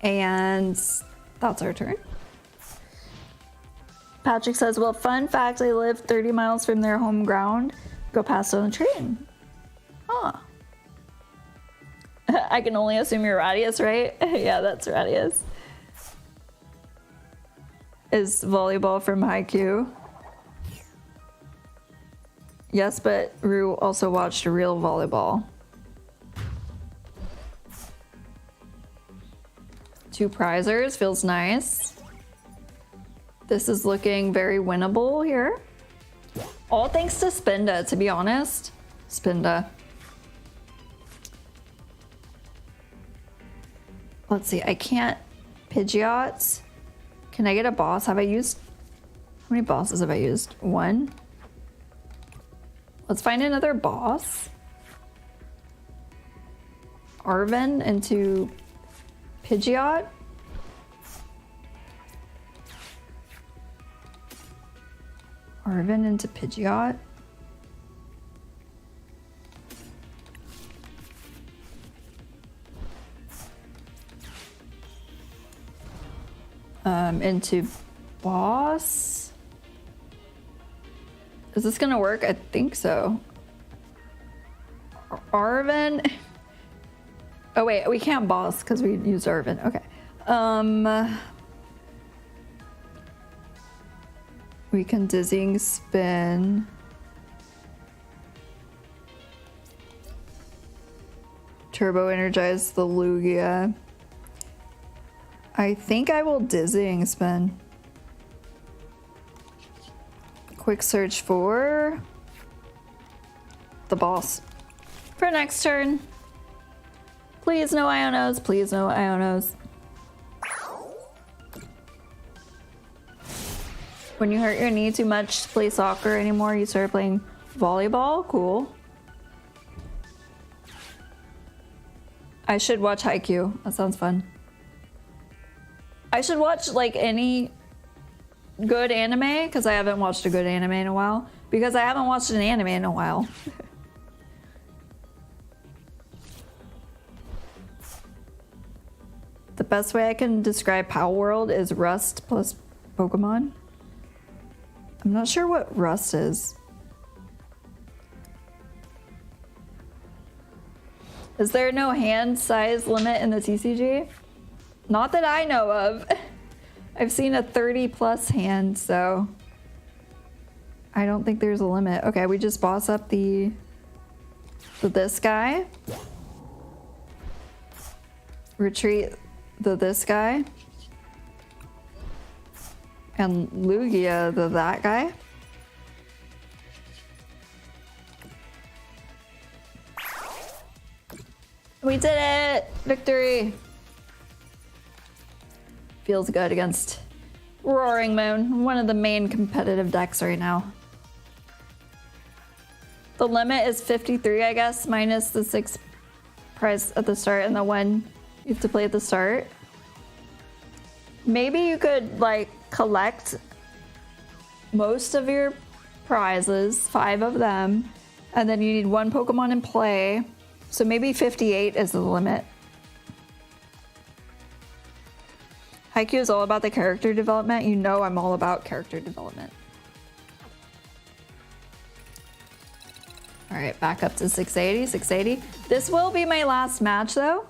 And that's our turn. Patrick says, well, fun fact, I live 30 miles from their home ground. Go past on the train. Huh. I can only assume you're Radius, right? Yeah, that's Radius. Is volleyball from Haikyuu? Yes, but Rue also watched a real volleyball. 2 prizers, feels nice. This is looking very winnable here. All thanks to Spinda, to be honest. Spinda. Let's see, I can't Pidgeot. Can I get a boss? Have I used, how many bosses have I used? 1. Let's find another boss. Arven into Pidgeot. Arven into Pidgeot. Into boss. Is this gonna work? I think so. Arven. Oh wait, we can't boss because we used Arven. Okay. We can dizzying spin. Turbo energize the Lugia. I think I will dizzying spin. Quick search for the boss for next turn. Please no Ionos, please no Ionos. When you hurt your knee too much to play soccer anymore, you start playing volleyball? Cool. I should watch Haikyuu. That sounds fun. I should watch like any good anime because I haven't watched a good anime in a while. Because I haven't watched an anime in a while. The best way I can describe Power World is Rust plus Pokemon. I'm not sure what rust is. Is there no hand size limit in the TCG? Not that I know of. I've seen a 30 plus hand, so I don't think there's a limit. Okay, we just boss up this guy. Retreat this guy. And Lugia that guy. We did it! Victory! Feels good against Roaring Moon, one of the main competitive decks right now. The limit is 53, I guess, minus the 6 prize at the start and the 1 you have to play at the start. Maybe you could, like, collect most of your prizes, 5 of them, and then you need 1 Pokemon in play. So maybe 58 is the limit. Haikyuu is all about the character development. You know I'm all about character development. All right, back up to 680, 680. This will be my last match though.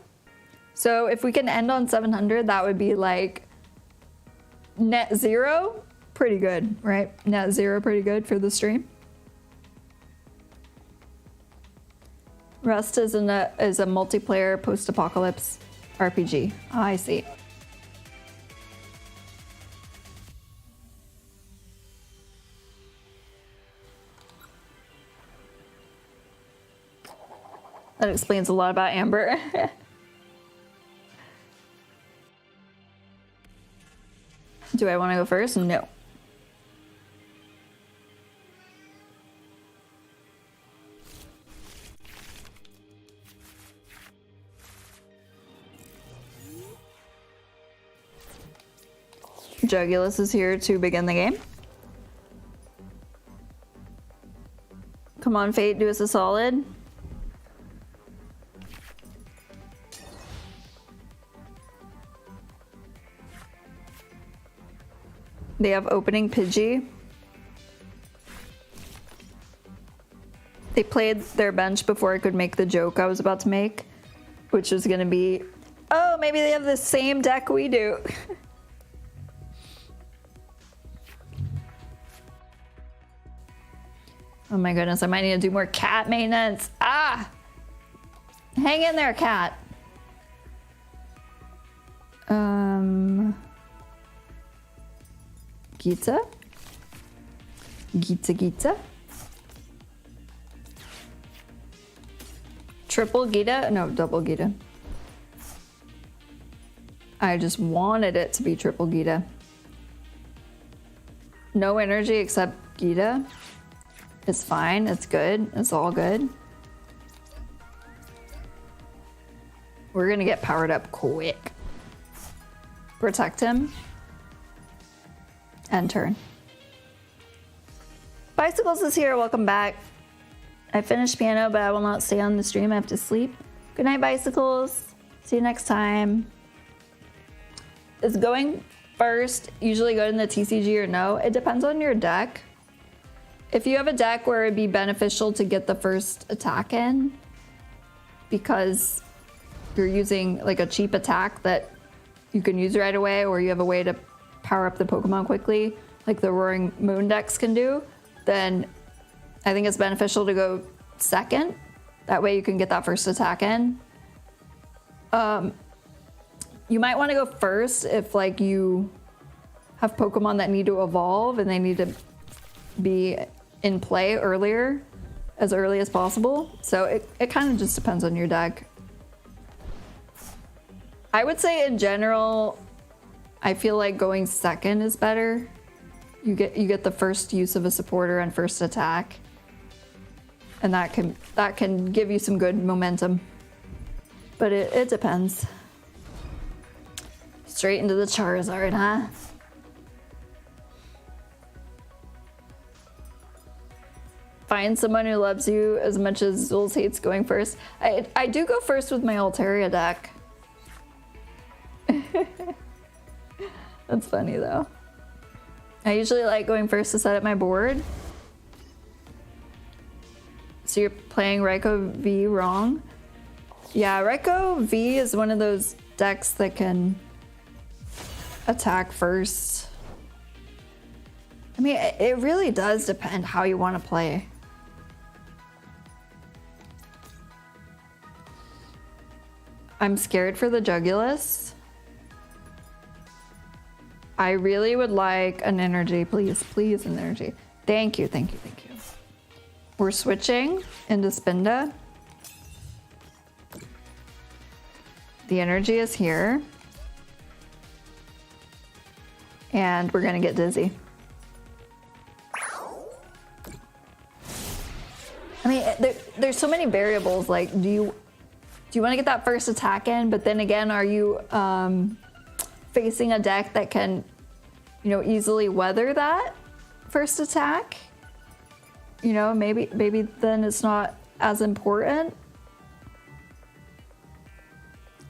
So if we can end on 700, that would be like net 0. Pretty good, right? Net 0, pretty good for the stream. Rust is a multiplayer post-apocalypse RPG. Oh, I see. That explains a lot about Amber. Do I want to go first? No. Jugulus is here to begin the game. Come on, Fate, do us a solid. They have opening Pidgey. They played their bench before I could make the joke I was about to make, which was gonna be, oh, maybe they have the same deck we do. Oh my goodness, I might need to do more cat maintenance. Ah! Hang in there, cat. Gita? Gita? Triple Gita? No, double Gita. I just wanted it to be triple Gita. No energy except Gita. It's fine, it's good, it's all good. We're gonna get powered up quick. Protect him. End turn. Bicycles is here, welcome back. I finished piano, but I will not stay on the stream, I have to sleep. Good night, Bicycles. See you next time. Is going first usually good in the TCG or no? It depends on your deck. If you have a deck where it'd be beneficial to get the first attack in, because you're using like a cheap attack that you can use right away, or you have a way to power up the Pokemon quickly, like the Roaring Moon decks can do, then I think it's beneficial to go second. That way you can get that first attack in. You might want to go first if like you have Pokemon that need to evolve and they need to be in play earlier, as early as possible. So it kind of just depends on your deck. I would say in general, I feel like going second is better. You get the first use of a supporter and first attack, and that can give you some good momentum. But it depends. Straight into the Charizard, huh? Find someone who loves you as much as Zulz hates going first. I do go first with my Altaria deck. That's funny though. I usually like going first to set up my board. So you're playing Raikou V wrong? Yeah, Raikou V is one of those decks that can attack first. I mean, it really does depend how you want to play. I'm scared for the Jugulus. I really would like an energy, please. Please, an energy. Thank you, thank you, thank you. We're switching into Spinda. The energy is here. And we're gonna get dizzy. I mean, there's so many variables. Like, do you want to get that first attack in? But then again, are you facing a deck that can, you know, easily weather that first attack? You know, maybe then it's not as important.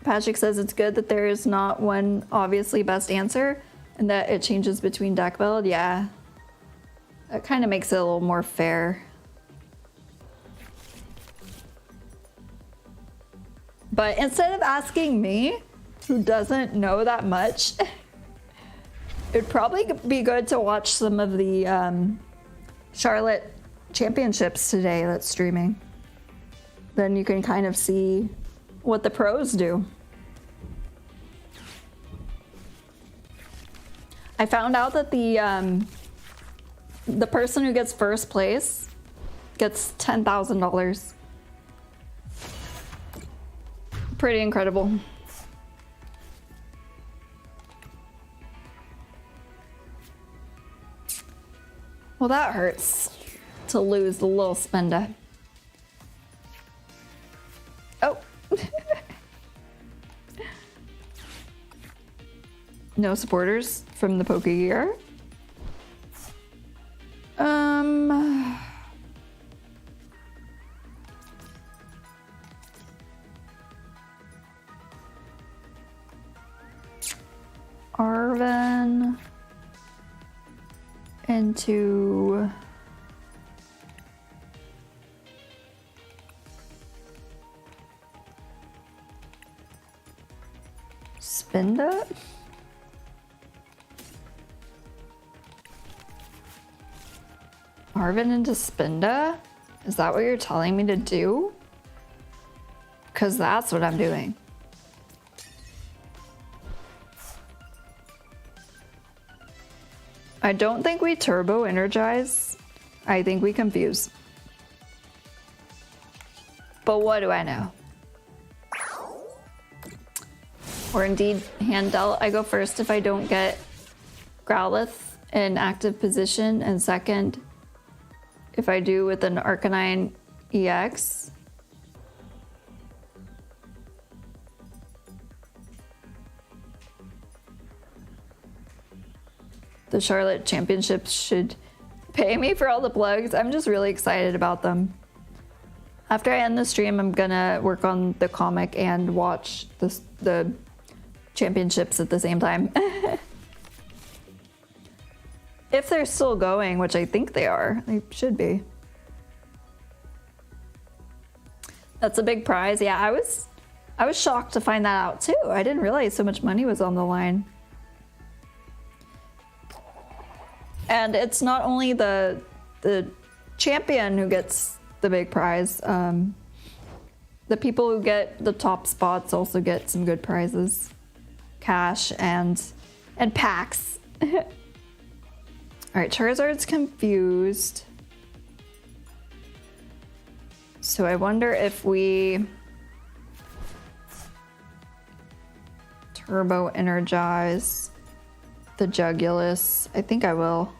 Patrick says it's good that there is not one obviously best answer and that it changes between deck build. Yeah, that kind of makes it a little more fair. But instead of asking me, who doesn't know that much, it'd probably be good to watch some of the Charlotte Championships today that's streaming. Then you can kind of see what the pros do. I found out that the person who gets first place gets $10,000. Pretty incredible. Well, that hurts to lose the little Spinda. Oh. No supporters from the Poke Gear. Arven into Spinda? Arven into Spinda? Is that what you're telling me to do? Because that's what I'm doing. I don't think we turbo energize. I think we confuse. But what do I know? Or indeed, hand dealt. I go first if I don't get Growlithe in active position, and second if I do with an Arcanine EX. The Charlotte Championships should pay me for all the plugs. I'm just really excited about them. After I end the stream, I'm gonna work on the comic and watch the championships at the same time. If they're still going, which I think they are. They should be. That's a big prize. Yeah, I was shocked to find that out too. I didn't realize so much money was on the line. And it's not only the champion who gets the big prize. The people who get the top spots also get some good prizes. Cash and packs. Alright, Charizard's confused. So I wonder if we turbo energize the Jugulus. I think I will.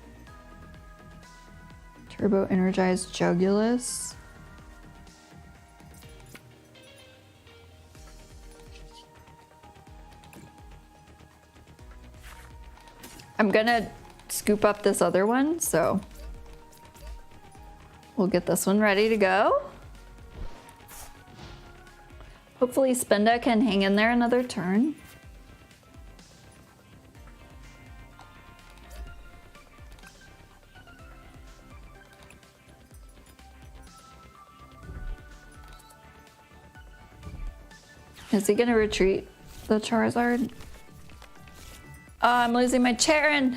Turbo energize Jugulus. I'm gonna scoop up this other one, so we'll get this one ready to go. Hopefully Spinda can hang in there another turn. Is he gonna retreat the Charizard? Oh, I'm losing my Charon.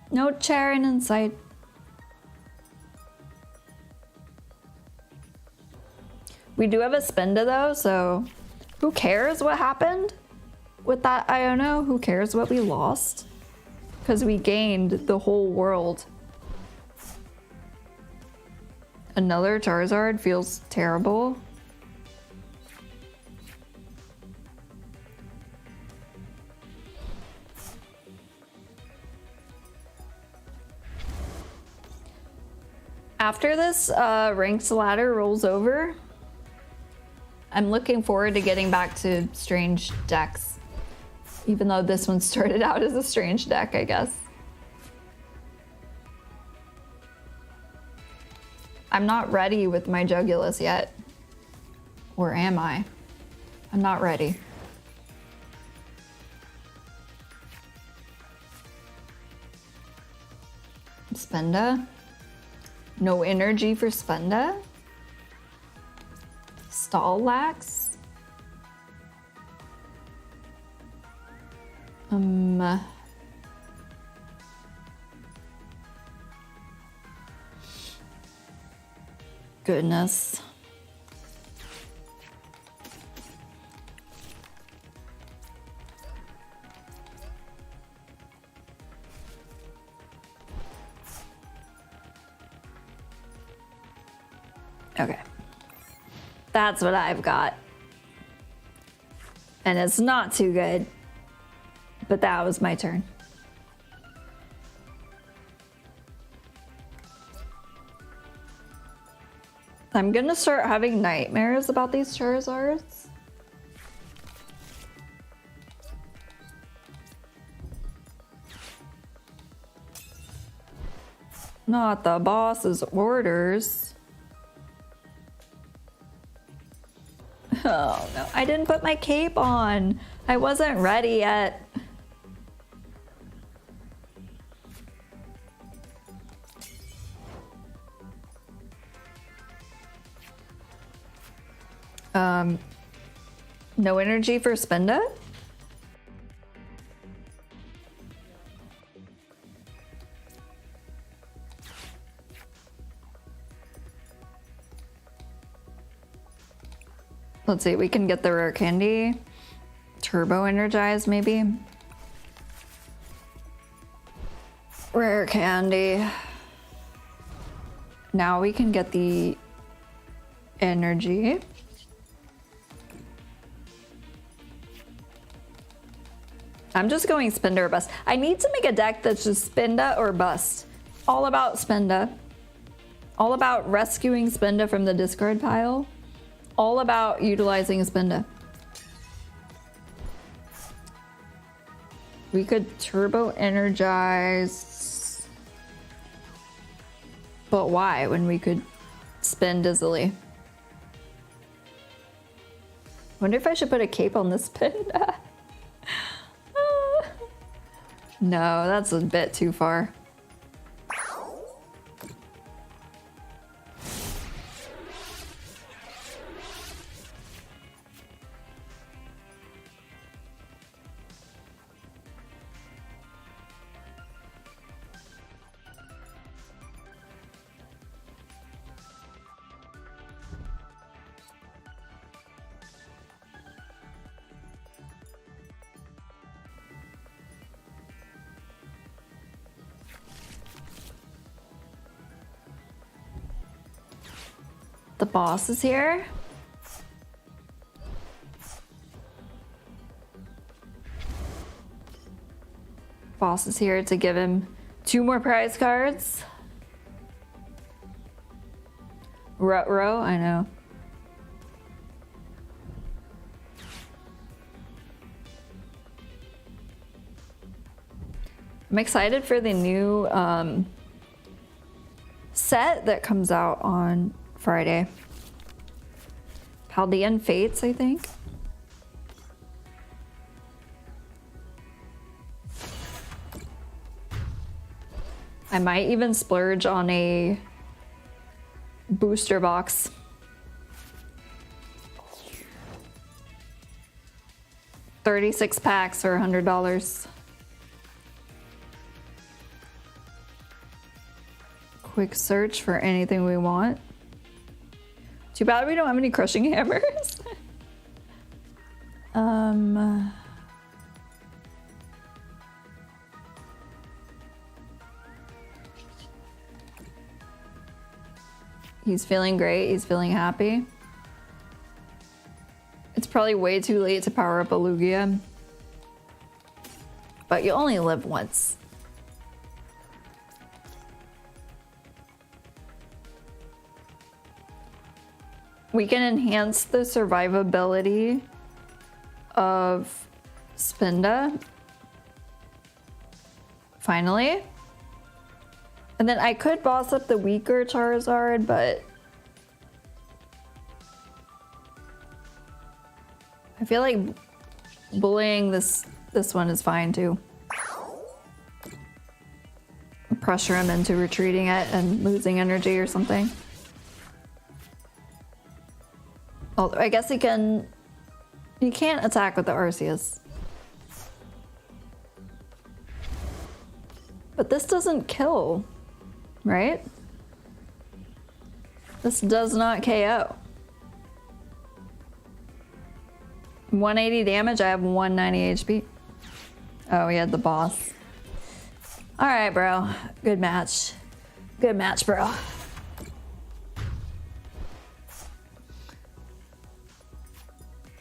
No Charon in sight. We do have a Spinda though, so who cares what happened with that Iono? Who cares what we lost? Because we gained the whole world. Another Charizard feels terrible. After this ranked ladder rolls over, I'm looking forward to getting back to strange decks. Even though this one started out as a strange deck, I guess. I'm not ready with my Jugulus yet. Or am I? I'm not ready. Spenda? No energy for Spenda? Stallax? Goodness. Okay. That's what I've got. And it's not too good. But that was my turn. I'm gonna start having nightmares about these Charizards. Not the boss's orders. Oh no, I didn't put my cape on. I wasn't ready yet. No energy for Spinda? Let's see, we can get the rare candy. Turbo energized, maybe. Rare candy. Now we can get the energy. I'm just going Spinda or Bust. I need to make a deck that's just Spinda or Bust. All about Spinda. All about rescuing Spinda from the discard pile. All about utilizing a Spinda. We could turbo energize. But why when we could spin dizzily? Wonder if I should put a cape on this Spinda. No, that's a bit too far. The boss is here. Boss is here to give him 2 more prize cards. Ruh-roh, I know. I'm excited for the new set that comes out on Friday. Paldean Fates, I think. I might even splurge on a booster box. 36 packs for $100. Quick search for anything we want. Too bad we don't have any crushing hammers. He's feeling great. He's feeling happy. It's probably way too late to power up a Lugia. But you only live once. We can enhance the survivability of Spinda. Finally. And then I could boss up the weaker Charizard, but I feel like bullying this one is fine too. Pressure him into retreating it and losing energy or something. Although I guess he can't attack with the Arceus. But this doesn't kill, right? This does not KO. 180 damage, I have 190 HP. Oh, he had the boss. All right, bro. Good match. Good match, bro.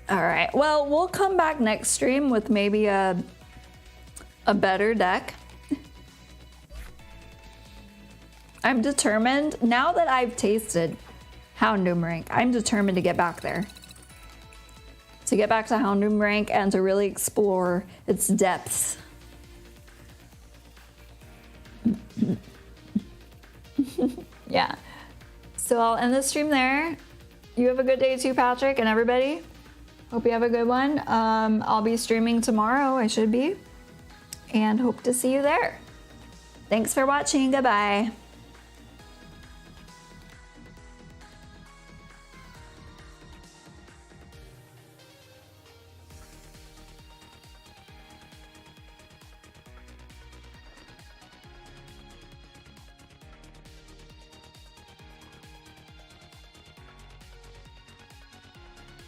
All right, well, we'll come back next stream with maybe a better deck. I'm determined, now that I've tasted Houndoom rank, I'm determined to get back there. To get back to Houndoom rank and to really explore its depths. Yeah. So I'll end the stream there. You have a good day too, Patrick, and everybody. Hope you have a good one. I'll be streaming tomorrow, I should be. And hope to see you there. Thanks for watching, goodbye.